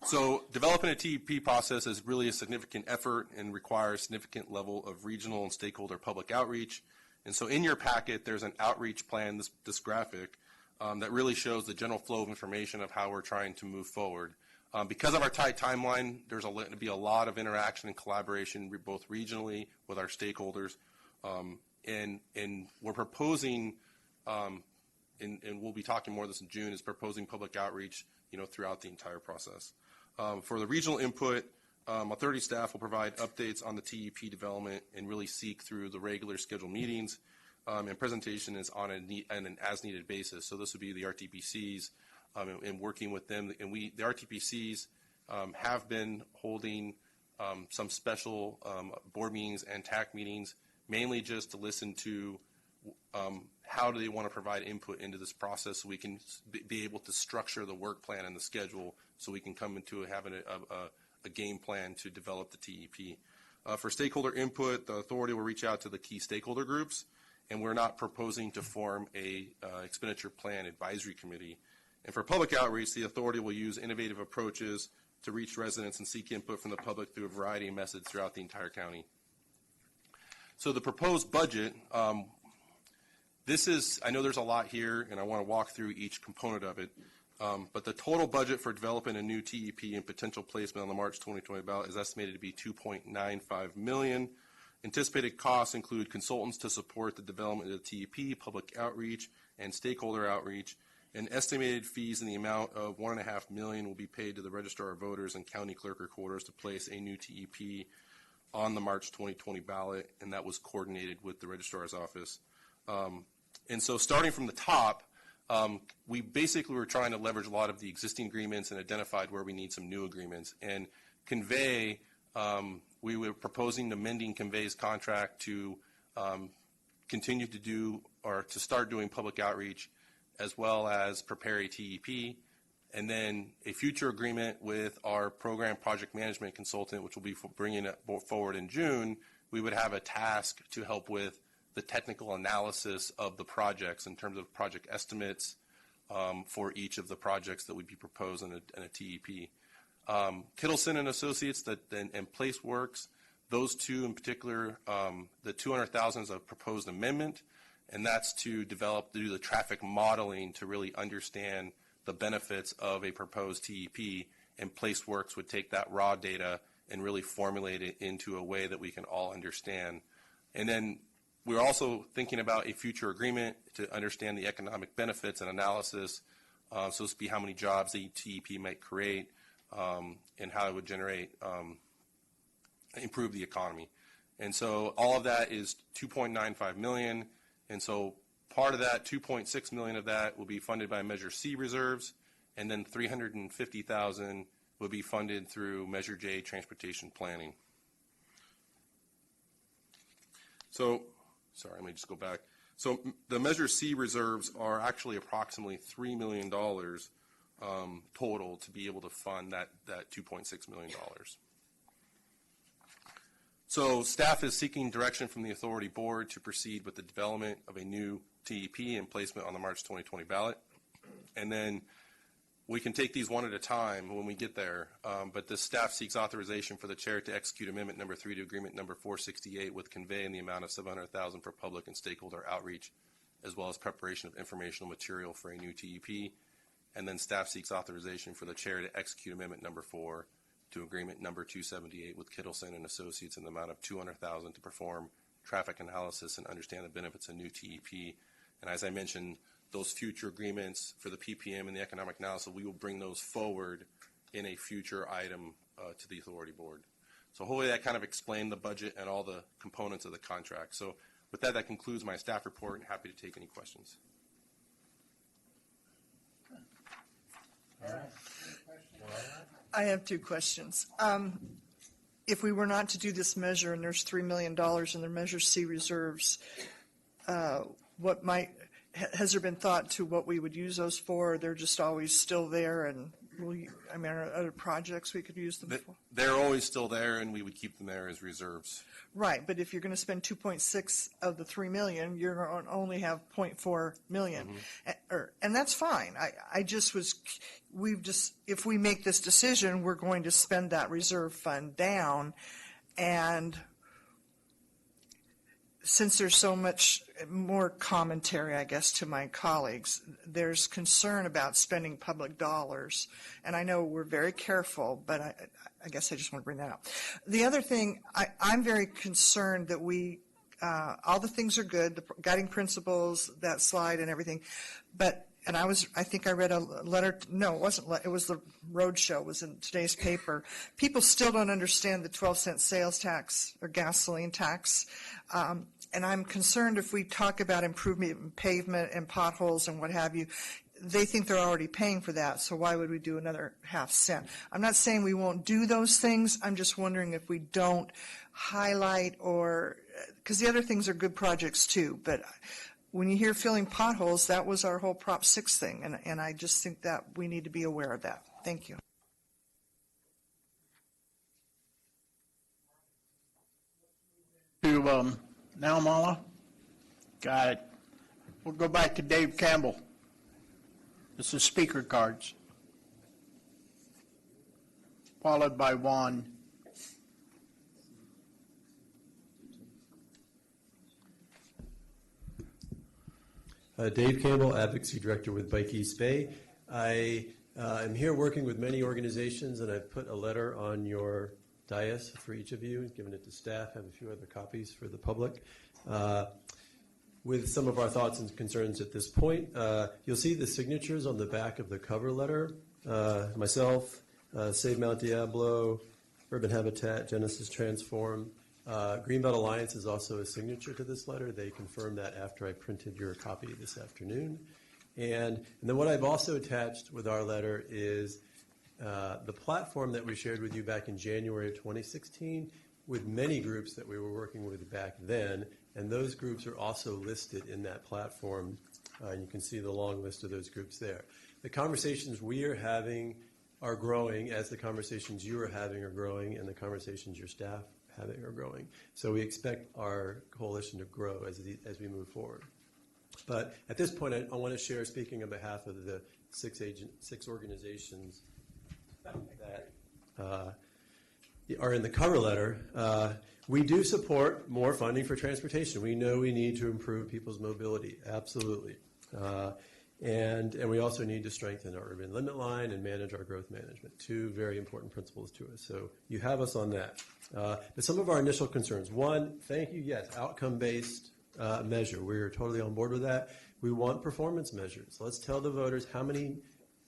So developing a TEP process is really a significant effort and requires significant level of regional and stakeholder public outreach. And so in your packet, there's an outreach plan, this graphic, that really shows the general flow of information of how we're trying to move forward. Because of our tight timeline, there's going to be a lot of interaction and collaboration both regionally with our stakeholders. And we're proposing, and we'll be talking more of this in June, is proposing public outreach throughout the entire process. For the regional input, authority staff will provide updates on the TEP development and really seek through the regular scheduled meetings. and presentation is on an as-needed basis. So this would be the RTPCs and working with them. And the RTPCs have been holding some special board meetings and TAC meetings, mainly just to listen to how do they want to provide input into this process so we can be able to structure the work plan and the schedule so we can come into having a game plan to develop the TEP. For stakeholder input, the authority will reach out to the key stakeholder groups, and we're not proposing to form a expenditure plan advisory committee. And for public outreach, the authority will use innovative approaches to reach residents and seek input from the public through a variety of methods throughout the entire county. So the proposed budget, I know there's a lot here, and I want to walk through each component of it, but the total budget for developing a new TEP and potential placement on the March 2020 ballot is estimated to be $2.95 million. Anticipated costs include consultants to support the development of the TEP, public outreach, and stakeholder outreach, and estimated fees in the amount of $1.5 million will be paid to the Registrar of Voters and County Clerk Recorders to place a new TEP on the March 2020 ballot, and that was coordinated with the Registrar's Office. And so starting from the top, we basically were trying to leverage a lot of the existing agreements and identified where we need some new agreements. And Convey, we were proposing amending Convey's contract to continue to do or to start doing public outreach as well as prepare a TEP, and then a future agreement with our program project management consultant, which will be bringing it forward in June. We would have a task to help with the technical analysis of the projects in terms of project estimates for each of the projects that would be proposed in a TEP. Kittleson and Associates and PlaceWorks, those two in particular, the $200,000 is a proposed amendment, and that's to do the traffic modeling to really understand the benefits of a proposed TEP, and PlaceWorks would take that raw data and really formulate it into a way that we can all understand. And then we're also thinking about a future agreement to understand the economic benefits and analysis, so this would be how many jobs the TEP might create and how it would generate, improve the economy. And so all of that is $2.95 million. And so part of that, $2.6 million of that will be funded by Measure C reserves, and then $350,000 will be funded through Measure J transportation planning. So, sorry, let me just go back. So the Measure C reserves are actually approximately $3 million total to be able to fund that $2.6 million. So staff is seeking direction from the authority board to proceed with the development of a new TEP and placement on the March 2020 ballot. And then we can take these one at a time when we get there, but the staff seeks authorization for the chair to execute amendment number 3 to agreement number 468 with Convey in the amount of $700,000 for public and stakeholder outreach, as well as preparation of informational material for a new TEP. And then staff seeks authorization for the chair to execute amendment number 4 to agreement number 278 with Kittleson and Associates in the amount of $200,000 to perform traffic analysis and understand the benefits of new TEP. And as I mentioned, those future agreements for the PPM and the economic analysis, we will bring those forward in a future item to the authority board. So hopefully that kind of explained the budget and all the components of the contract. So with that, that concludes my staff report, and happy to take any questions. All right. I have 2 questions. If we were not to do this measure and there's $3 million in the Measure C reserves, has there been thought to what we would use those for? Or they're just always still there, and are there other projects we could use them for? They're always still there, and we would keep them there as reserves. Right, but if you're going to spend 2.6 of the $3 million, you're going to only have 0.4 million, and that's fine. If we make this decision, we're going to spend that reserve fund down, and since there's so much more commentary, I guess, to my colleagues, there's concern about spending public dollars, and I know we're very careful, but I guess I just want to bring that up. The other thing, I'm very concerned that all the things are good, the guiding principles, that slide and everything, but I think I read a letter, no, it wasn't, it was the Roadshow, it was in today's paper. People still don't understand the 12-cent sales tax or gasoline tax. And I'm concerned if we talk about improvement in pavement and potholes and what have you, they think they're already paying for that, so why would we do another half cent? I'm not saying we won't do those things, I'm just wondering if we don't highlight or, because the other things are good projects too, but when you hear filling potholes, that was our whole Prop 6 thing, and I just think that we need to be aware of that. Thank you. To now, Mala? Got it. We'll go back to Dave Campbell. This is speaker cards. Followed by Juan. Dave Campbell, Advocacy Director with Bike East Bay. I am here working with many organizations, and I've put a letter on your dais for each of you, given it to staff, have a few other copies for the public, with some of our thoughts and concerns at this point. You'll see the signatures on the back of the cover letter. Myself, Save Mount Diablo, Urban Habitat, Genesis Transform. Greenbelt Alliance is also a signature to this letter. They confirmed that after I printed your copy this afternoon. And then what I've also attached with our letter is the platform that we shared with you back in January of 2016 with many groups that we were working with back then, and those groups are also listed in that platform. You can see the long list of those groups there. The conversations we are having are growing as the conversations you are having are growing and the conversations your staff having are growing. So we expect our coalition to grow as we move forward. But at this point, I want to share, speaking on behalf of the six organizations that are in the cover letter, we do support more funding for transportation. We know we need to improve people's mobility, absolutely. And we also need to strengthen our urban limit line and manage our growth management, two very important principles to us. So you have us on that. But some of our initial concerns. One, thank you, yes, outcome-based measure. We're totally on board with that. We want performance measures. Let's tell the voters how many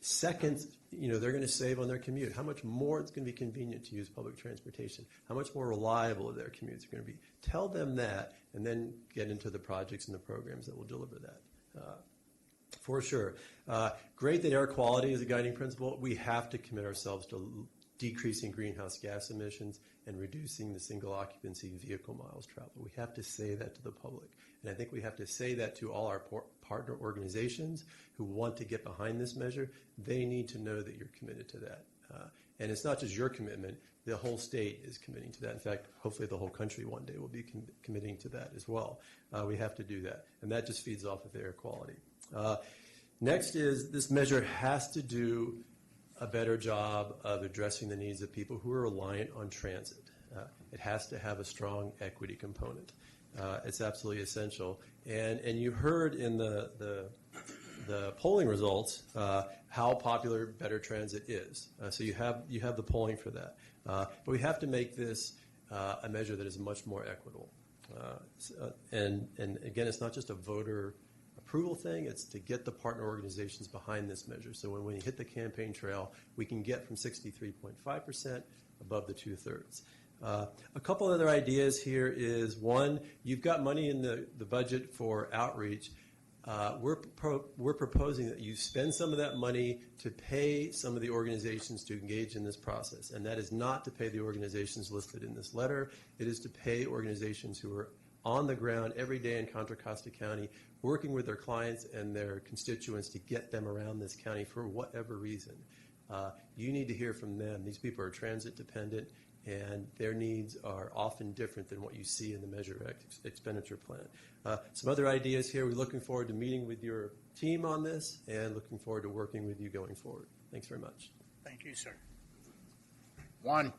seconds they're going to save on their commute, how much more it's going to be convenient to use public transportation, how much more reliable their commutes are going to be. Tell them that, and then get into the projects and the programs that will deliver that. For sure. Great that air quality is a guiding principle. We have to commit ourselves to decreasing greenhouse gas emissions and reducing the single occupancy vehicle miles traveled. We have to say that to the public. And I think we have to say that to all our partner organizations who want to get behind this measure. They need to know that you're committed to that. And it's not just your commitment. The whole state is committing to that. In fact, hopefully the whole country one day will be committing to that as well. We have to do that. And that just feeds off of air quality. Next is this measure has to do a better job of addressing the needs of people who are reliant on transit. It has to have a strong equity component. It's absolutely essential. And you heard in the polling results how popular better transit is. So you have the polling for that. But we have to make this a measure that is much more equitable. And again, it's not just a voter approval thing, it's to get the partner organizations behind this measure. So when we hit the campaign trail, we can get from 63.5% above the 2/3. A couple other ideas here is, one, you've got money in the budget for outreach. We're proposing that you spend some of that money to pay some of the organizations to engage in this process. And that is not to pay the organizations listed in this letter. It is to pay organizations who are on the ground every day in Contra Costa County, working with their clients and their constituents to get them around this county for whatever reason. You need to hear from them. These people are transit dependent, and their needs are often different than what you see in the Measure X expenditure plan. Some other ideas here. We're looking forward to meeting with your team on this and looking forward to working with you going forward. Thanks very much. Thank you, sir. Juan.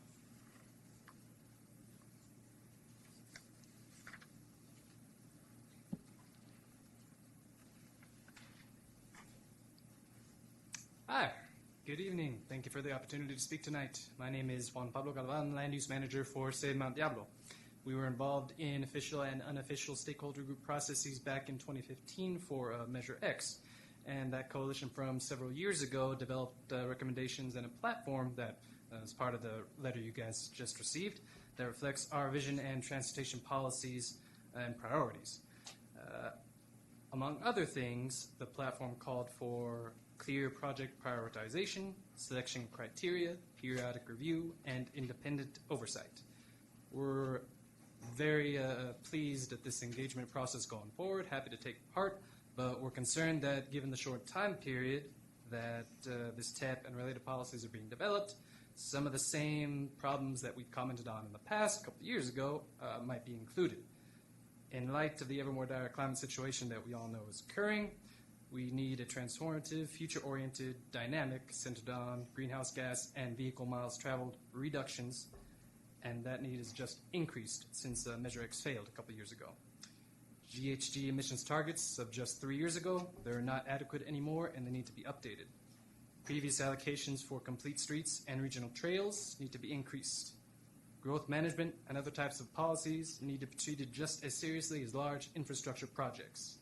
Hi, good evening. Thank you for the opportunity to speak tonight. My name is Juan Pablo Galvan, Land Use Manager for Save Mount Diablo. We were involved in official and unofficial stakeholder group processes back in 2015 for Measure X. And that coalition from several years ago developed recommendations and a platform that is part of the letter you guys just received that reflects our vision and transportation policies and priorities. Among other things, the platform called for clear project prioritization, selection criteria, periodic review, and independent oversight. We're very pleased at this engagement process going forward, happy to take part, but we're concerned that given the short time period that this TEP and related policies are being developed, some of the same problems that we've commented on in the past, a couple of years ago, might be included. In light of the ever more dire climate situation that we all know is occurring, we need a transformative, future-oriented, dynamic, centered on greenhouse gas and vehicle miles traveled reductions, and that need has just increased since Measure X failed a couple of years ago. GHG emissions targets of just 3 years ago, they're not adequate anymore and they need to be updated. Previous allocations for complete streets and regional trails need to be increased. Growth management and other types of policies need to be treated just as seriously as large infrastructure projects.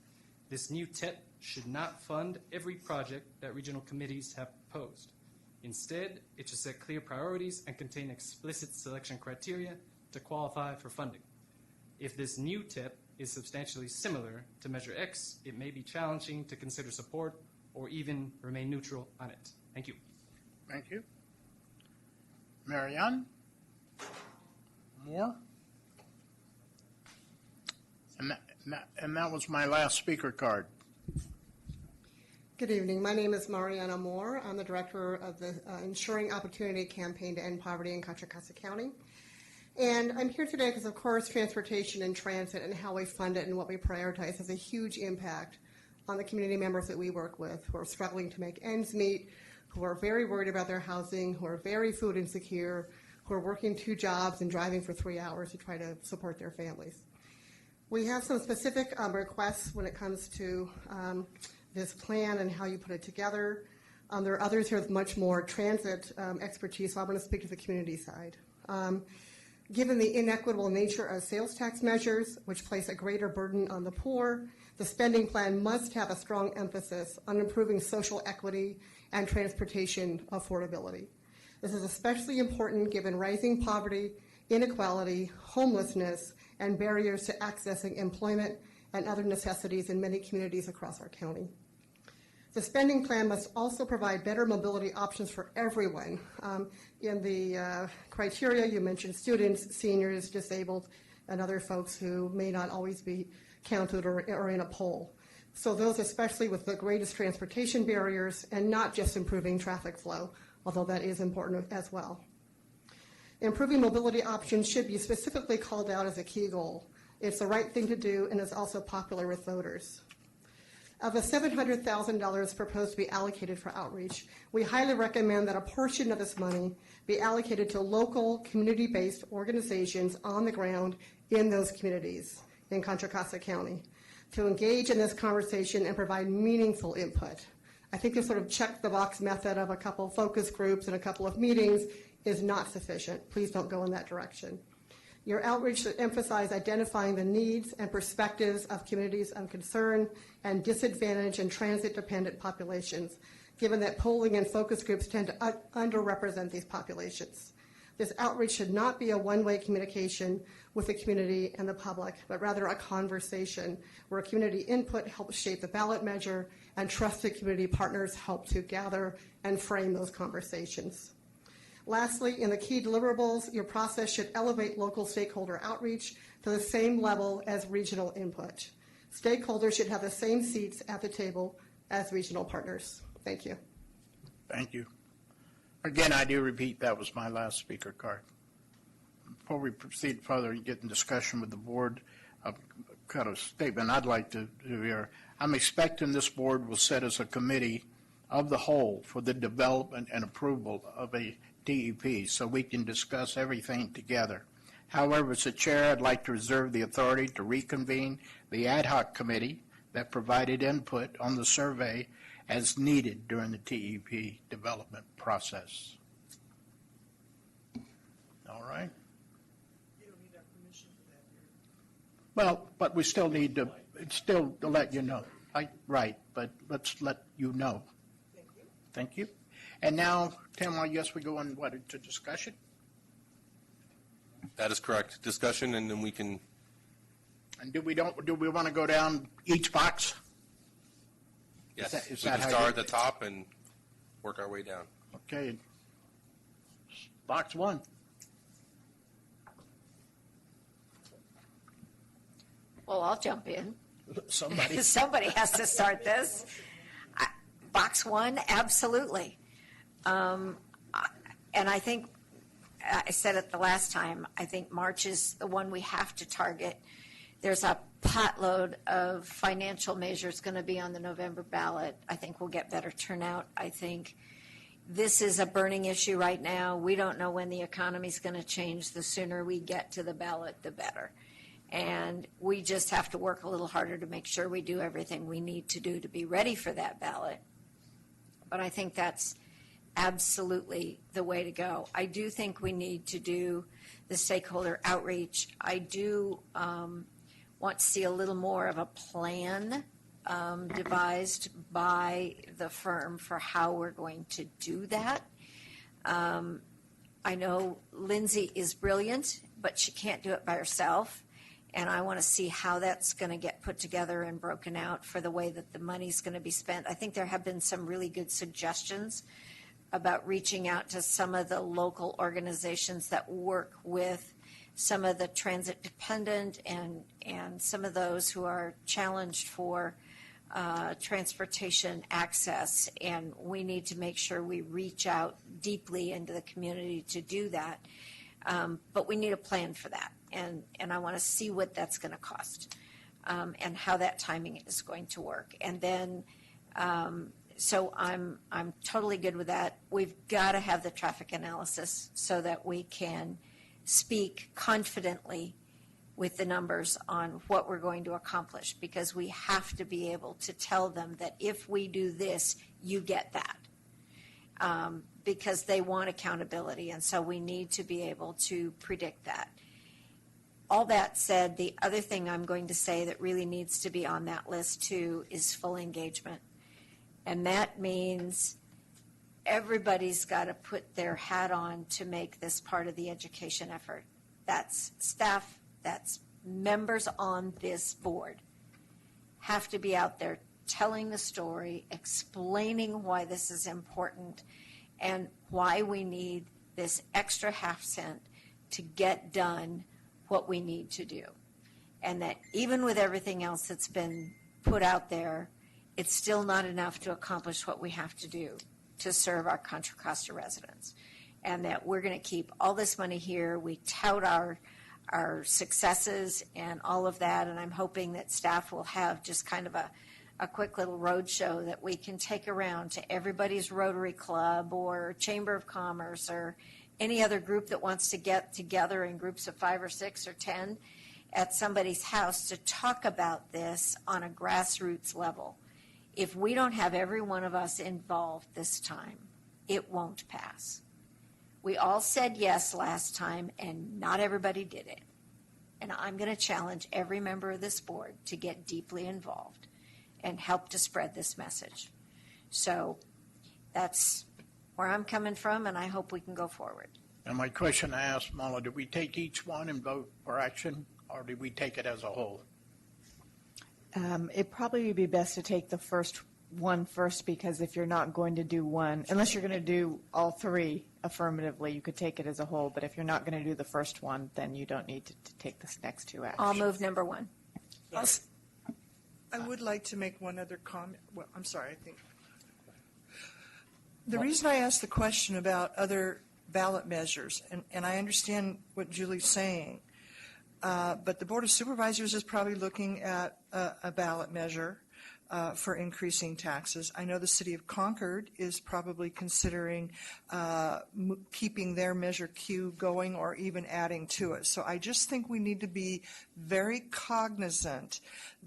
This new TEP should not fund every project that regional committees have proposed. Instead, it should set clear priorities and contain explicit selection criteria to qualify for funding. If this new TEP is substantially similar to Measure X, it may be challenging to consider support or even remain neutral on it. Thank you. Thank you. Marianne? More? And that was my last speaker card. Good evening. My name is Mariana Moore. I'm the director of the Ensuring Opportunity Campaign to End Poverty in Contra Costa County. And I'm here today because, of course, transportation and transit and how we fund it and what we prioritize has a huge impact on the community members that we work with who are struggling to make ends meet, who are very worried about their housing, who are very food insecure, who are working 2 jobs and driving for 3 hours to try to support their families. We have some specific requests when it comes to this plan and how you put it together. There are others here with much more transit expertise, so I'm going to speak to the community side. Given the inequitable nature of sales tax measures, which place a greater burden on the poor, the spending plan must have a strong emphasis on improving social equity and transportation affordability. This is especially important given rising poverty, inequality, homelessness, and barriers to accessing employment and other necessities in many communities across our county. The spending plan must also provide better mobility options for everyone. In the criteria, you mentioned students, seniors, disabled, and other folks who may not always be counted or in a poll. So those especially with the greatest transportation barriers and not just improving traffic flow, although that is important as well. Improving mobility options should be specifically called out as a key goal. It's the right thing to do and is also popular with voters. Of the $700,000 proposed to be allocated for outreach, we highly recommend that a portion of this money be allocated to local community-based organizations on the ground in those communities in Contra Costa County to engage in this conversation and provide meaningful input. I think the sort of check-the-box method of a couple focus groups and a couple of meetings is not sufficient. Please don't go in that direction. Your outreach should emphasize identifying the needs and perspectives of communities of concern and disadvantaged and transit-dependent populations, given that polling and focus groups tend to underrepresent these populations. This outreach should not be a one-way communication with the community and the public, but rather a conversation where community input helps shape the ballot measure and trusted community partners help to gather and frame those conversations. Lastly, in the key deliverables, your process should elevate local stakeholder outreach to the same level as regional input. Stakeholders should have the same seats at the table as regional partners. Thank you. Thank you. Again, I do repeat, that was my last speaker card. Before we proceed further and get in discussion with the board, I've got a statement I'd like to do here. I'm expecting this board will set as a committee of the whole for the development and approval of a DEP so we can discuss everything together. However, as a chair, I'd like to reserve the authority to reconvene the ad hoc committee that provided input on the survey as needed during the TEP development process. All right? You don't need our permission for that here. Well, but we still need to, it's still to let you know. Right, but let's let you know. Thank you. Thank you. And now, Tim, I guess we go on, what, into discussion? That is correct. Discussion, and then we can And do we want to go down each box? Yes, Is we that can how start you- at the top and work our way down. Okay. Box 1. Well, I'll jump in. Somebody. Somebody has to start this. Box 1, absolutely. And I think, I said it the last time, I think March is the one we have to target. There's a potload of financial measures going to be on the November ballot. I think we'll get better turnout. I think this is a burning issue right now. We don't know when the economy's going to change. The sooner we get to the ballot, the better. And we just have to work a little harder to make sure we do everything we need to do to be ready for that ballot. But I think that's absolutely the way to go. I do think we need to do the stakeholder outreach. I do want to see a little more of a plan devised by the firm for how we're going to do that. I know Lindsay is brilliant, but she can't do it by herself. And I want to see how that's going to get put together and broken out for the way that the money's going to be spent. I think there have been some really good suggestions about reaching out to some of the local organizations that work with some of the transit dependent and some of those who are challenged for transportation access. And we need to make sure we reach out deeply into the community to do that. But we need a plan for that. And I want to see what that's going to cost and how that timing is going to work. And then, so I'm totally good with that. We've got to have the traffic analysis so that we can speak confidently with the numbers on what we're going to accomplish, because we have to be able to tell them that if we do this, you get that. Because they want accountability, and so we need to be able to predict that. All that said, the other thing I'm going to say that really needs to be on that list too is full engagement. And that means everybody's got to put their hat on to make this part of the education effort. That's staff, that's members on this board have to be out there telling the story, explaining why this is important and why we need this extra half cent to get done what we need to do. And that even with everything else that's been put out there, it's still not enough to accomplish what we have to do to serve our Contra Costa residents. And that we're going to keep all this money here. We tout our successes and all of that, and I'm hoping that staff will have just kind of a quick little road show that we can take around to everybody's Rotary Club or Chamber of Commerce or any other group that wants to get together in groups of 5 or 6 or 10 at somebody's house to talk about this on a grassroots level. If we don't have every one of us involved this time, it won't pass. We all said yes last time, and not everybody did it. And I'm going to challenge every member of this board to get deeply involved and help to spread this message. So that's where I'm coming from, and I hope we can go forward. And my question I asked Mala, did we take each one and vote for action, or did we take it as a whole? It probably would be best to take the first one first, because if you're not going to do one, unless you're going to do all three affirmatively, you could take it as a whole. But if you're not going to do the first one, then you don't need to take this next two actions. I'll move number 1. I would like to make one other comment. Well, I'm sorry, I think. The reason I asked the question about other ballot measures, and I understand what Julie's saying, but the Board of Supervisors is probably looking at a ballot measure for increasing taxes. I know the City of Concord is probably considering keeping their Measure Q going or even adding to it. So I just think we need to be very cognizant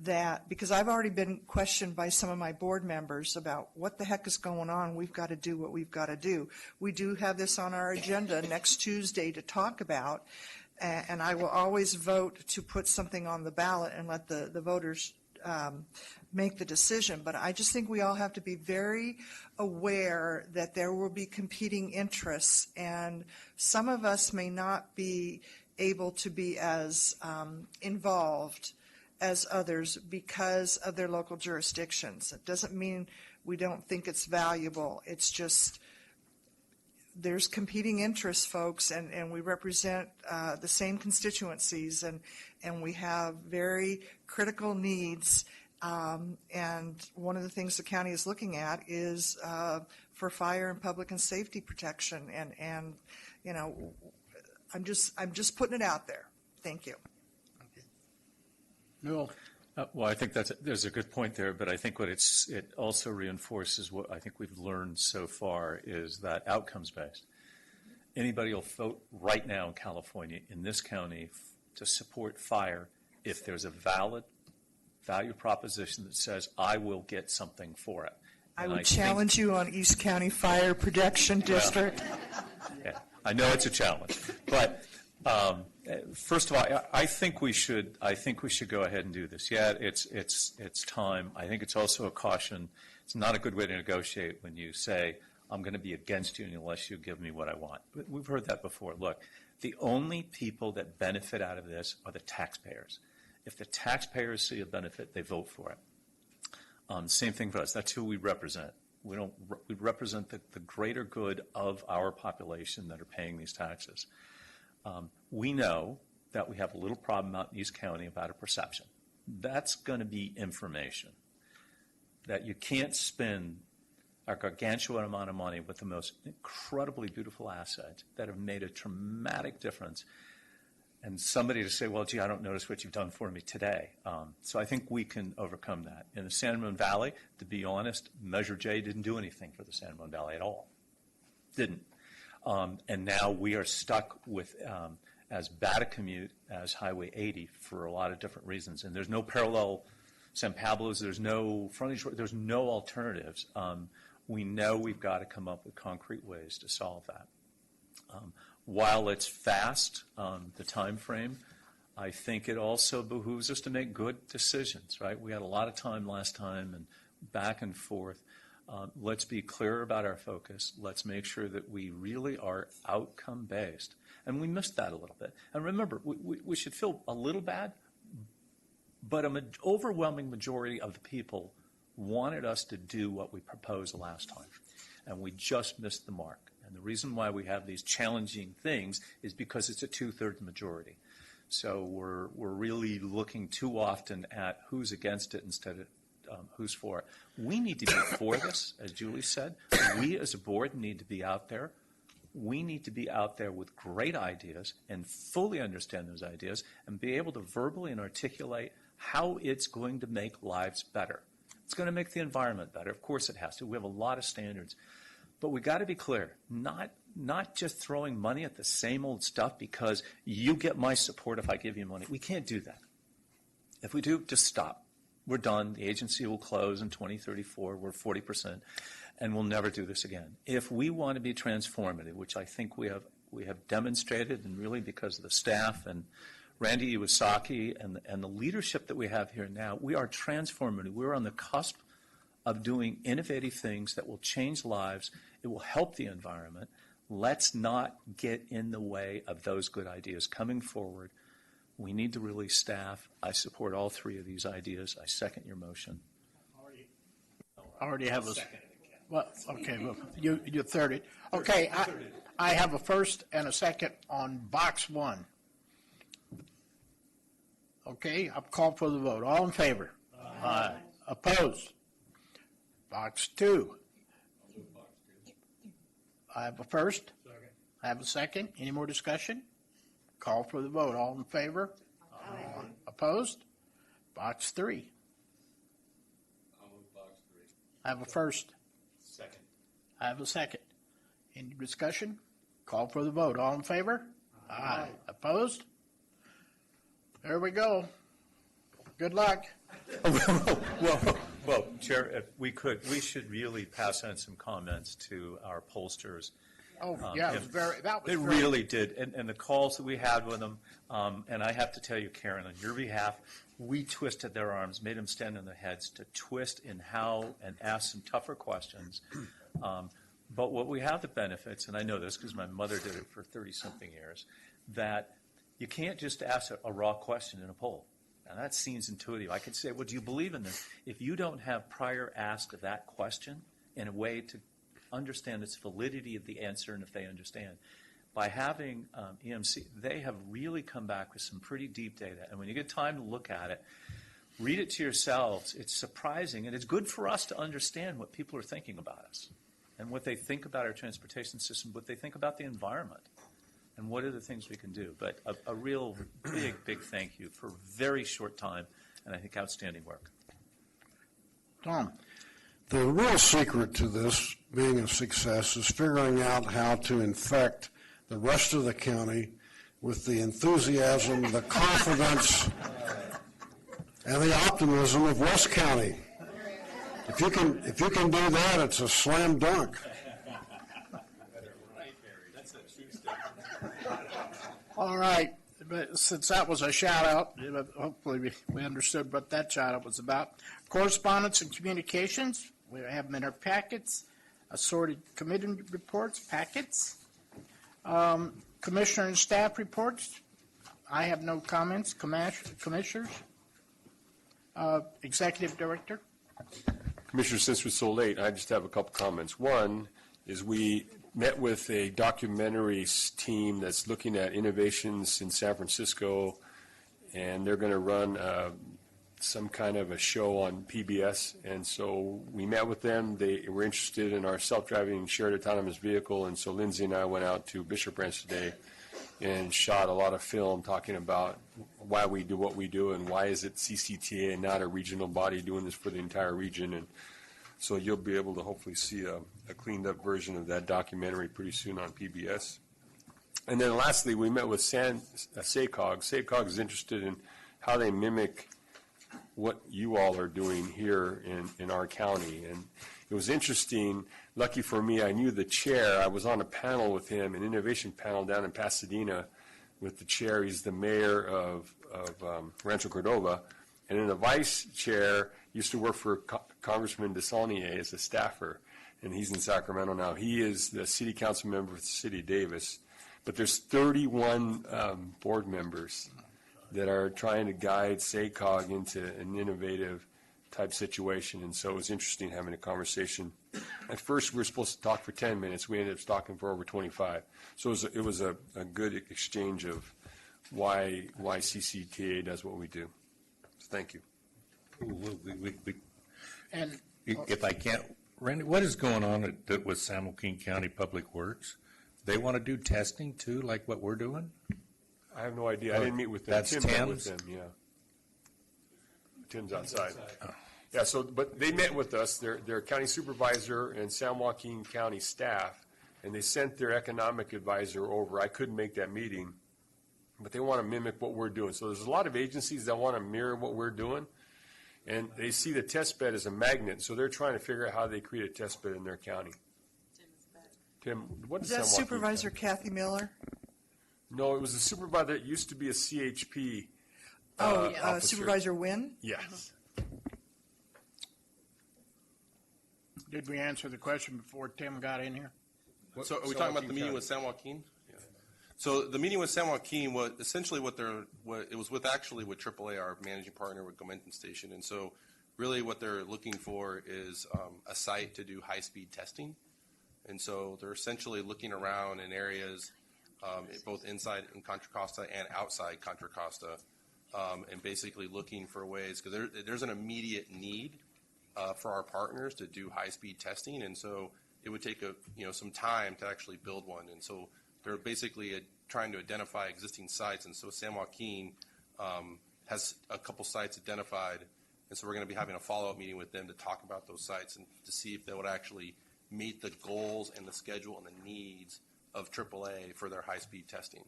that, because I've already been questioned by some of my board members about what the heck is going on. We've got to do what we've got to do. We do have this on our agenda next Tuesday to talk about, and I will always vote to put something on the ballot and let the voters make the decision. But I just think we all have to be very aware that there will be competing interests, and some of us may not be able to be as involved as others because of their local jurisdictions. It doesn't mean we don't think it's valuable. It's just there's competing interests, folks, and we represent the same constituencies, and we have very critical needs. And one of the things the county is looking at is for fire and public and safety protection. And you know, I'm just putting it out there. Thank you. Newell. Well, I think there's a good point there, but I think what it also reinforces what I think we've learned so far is that outcomes-based. Anybody will vote right now in California, in this county, to support fire if there's a valid value proposition that says, I will get something for it. I would challenge you on East County Fire Protection District. Yeah, I know it's a challenge, but first of all, I think we should go ahead and do this. Yeah, it's time. I think it's also a caution. It's not a good way to negotiate when you say, I'm going to be against you unless you give me what I want. We've heard that before. Look, the only people that benefit out of this are the taxpayers. If the taxpayers see a benefit, they vote for it. Same thing for us. That's who we represent. We represent the greater good of our population that are paying these taxes. We know that we have a little problem out in East County about a perception. That's going to be information. That you can't spend a gargantuan amount of money with the most incredibly beautiful assets that have made a dramatic difference. And somebody to say, well, gee, I don't notice what you've done for me today. So I think we can overcome that. In the San Ramon Valley, to be honest, Measure J didn't do anything for the San Ramon Valley at all. Didn't. And now we are stuck with as bad a commute as Highway 80 for a lot of different reasons. And there's no parallel San Pablo's, there's no frontage, there's no alternatives. We know we've got to come up with concrete ways to solve that. While it's fast, the time frame, I think it also behooves us to make good decisions, right? We had a lot of time last time and back and forth. Let's be clear about our focus. Let's make sure that we really are outcome-based. And we missed that a little bit. And remember, we should feel a little bad, but an overwhelming majority of the people wanted us to do what we proposed last time. And we just missed the mark. And the reason why we have these challenging things is because it's a 2/3 majority. So we're really looking too often at who's against it instead of who's for it. We need to be for this, as Julie said. We as a board need to be out there. We need to be out there with great ideas and fully understand those ideas and be able to verbally and articulate how it's going to make lives better. It's going to make the environment better. Of course it has to. We have a lot of standards. But we got to be clear, not just throwing money at the same old stuff because you get my support if I give you money. We can't do that. If we do, just stop. We're done. The agency will close in 2034. We're 40%, and we'll never do this again. If we want to be transformative, which I think we have demonstrated, and really because of the staff and Randy Iwasaki and the leadership that we have here now, we are transformative. We're on the cusp of doing innovative things that will change lives. It will help the environment. Let's not get in the way of those good ideas coming forward. We need to really staff. I support all three of these ideas. I second your motion. I already have a. Well, okay, well, you third it. Okay, I have a first and a second on box 1. Okay, I'll call for the vote. All in favor? Aye. Opposed? Box 2. I have a first. Second. I have a second. Any more discussion? Call for the vote. All in favor? Aye. Opposed? Box 3. I'll move box 3. I have a first. Second. I have a second. Any discussion? Call for the vote. All in favor? Aye. Opposed? There we go. Good luck. Well, Chair, if we could, we should really pass on some comments to our pollsters. Oh, yeah, They really did. And the calls that we had with them, and I have to tell you, Karen, on your behalf, we twisted their arms, made them stand on their heads to twist in how and ask some tougher questions. But what we have the benefits, and I know this because my mother did it for 30-something years, that you can't just ask a raw question in a poll. Now, that seems intuitive. I could say, well, do you believe in this? If you don't have prior ask of that question in a way to understand its validity of the answer and if they understand, by having EMC, they have really come back with some pretty deep data. And when you get time to look at it, read it to yourselves. It's surprising, and it's good for us to understand what people are thinking about us and what they think about our transportation system, what they think about the environment, and what are the things we can do. But a real big thank you for a very short time, and I think outstanding work. Tom. The real secret to this being a success is figuring out how to infect the rest of the county with the enthusiasm, the confidence, and the optimism of West County. If you can do that, it's a slam dunk. All right, but since that was a shout out, hopefully we understood what that shout out was about. Correspondence and communications, we have them in our packets. Assorted committee reports, packets. Commissioner and staff reports. I have no comments. Commissioners. Executive Director. Commissioner, since we're so late, I just have a couple comments. One is we met with a documentaries team that's looking at innovations in San Francisco, and they're going to run some kind of a show on PBS. And so we met with them. They were interested in our self-driving shared autonomous vehicle, and so Lindsay and I went out to Bishop Ranch today and shot a lot of film talking about why we do what we do and why is it CCTA and not a regional body doing this for the entire region. And so you'll be able to hopefully see a cleaned up version of that documentary pretty soon on PBS. And then lastly, we met with SACOG. SACOG is interested in how they mimic what you all are doing here in our county. And it was interesting. Lucky for me, I knew the chair. I was on a panel with him, an innovation panel down in Pasadena with the chair. He's the mayor of Rancho Cordova. And then the vice chair used to work for Congressman DeSaulnier as a staffer, and he's in Sacramento now. He is the city council member of the city of Davis. But there's 31 board members that are trying to guide SACOG into an innovative type situation. And so it was interesting having a conversation. At first, we were supposed to talk for 10 minutes. We ended up talking for over 25. So it was a good exchange of why CCTA does what we do. So thank you. And if I can't, Randy, what is going on with San Joaquin County Public Works? They want to do testing too, like what we're doing? I have no idea. I didn't meet with them. That's Tim met with them, yeah. Tim's outside. Yeah, so, but they met with us, their county supervisor and San Joaquin County staff, and they sent their economic advisor over. I couldn't make that meeting, but they want to mimic what we're doing. So there's a lot of agencies that want to mirror what we're doing, and they see the test bed as a magnet, so they're trying to figure out how they create a test bed in their county. Tim, what Is does that San Joaquin Supervisor Kathy Miller? No, it was a supervisor that used to be a CHP officer. Supervisor Wynn? Yes. did we answer the question before Tim got in here? So are we talking about the meeting with San Joaquin? Yeah. So the meeting with San Joaquin was essentially what it was with AAA, our managing partner with Gomenton Station. And so really what they're looking for is a site to do high-speed testing. And so they're essentially looking around in areas both inside in Contra Costa and outside Contra Costa, and basically looking for ways, because there's an immediate need for our partners to do high-speed testing, and so it would take some time to actually build one. And so they're basically trying to identify existing sites, and so San Joaquin has a couple sites identified, and so we're going to be having a follow-up meeting with them to talk about those sites and to see if they would actually meet the goals and the schedule and the needs of AAA for their high-speed testing.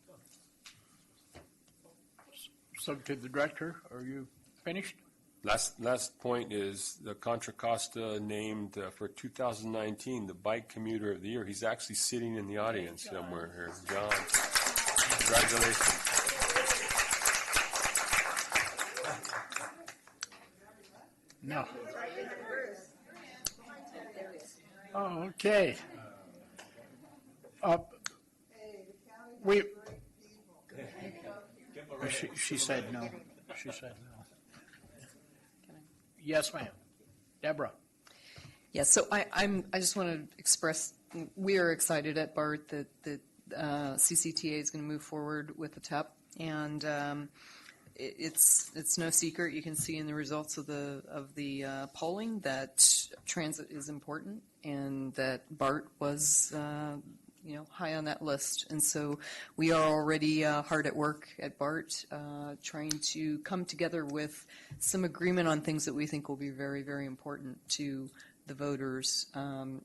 So to the director, are you finished? Last point is the Contra Costa named for 2019 the Bike Commuter of the Year. He's actually sitting in the audience somewhere here. John, congratulations. No. Oh, okay. She said no. She said no. Yes, ma'am. Deborah? Yes, so I just want to express, we are excited at BART that CCTA is going to move forward with the TEP, and it's no secret. You can see in the results of the polling that transit is important, and that BART was high on that list. And so we are already hard at work at BART, trying to come together with some agreement on things that we think will be very, very important to the voters, and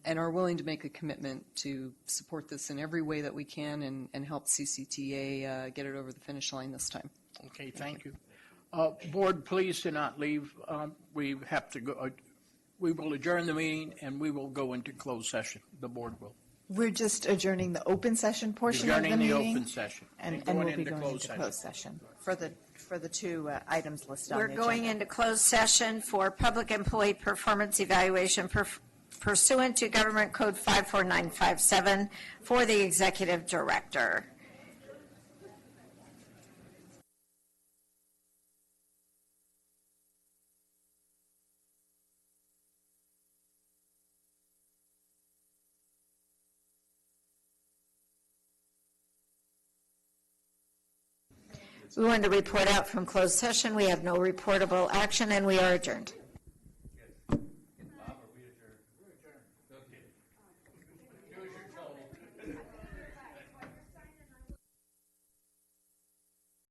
are willing to make a commitment to support this in every way that we can, and help CCTA get it over the finish line this time. Okay, thank you. Board, please do not leave. We have to go. We will adjourn the meeting, and we will go into closed session. The board will. We're just adjourning the open session portion of the Adjourning meeting. the open session. And going we'll be into going closed into closed session for the two items listed on the We're agenda. going into closed session for public employee performance evaluation pursuant to Government Code 54957 for the executive director. We wanted to report out from closed session. We have no reportable action, and we are adjourned.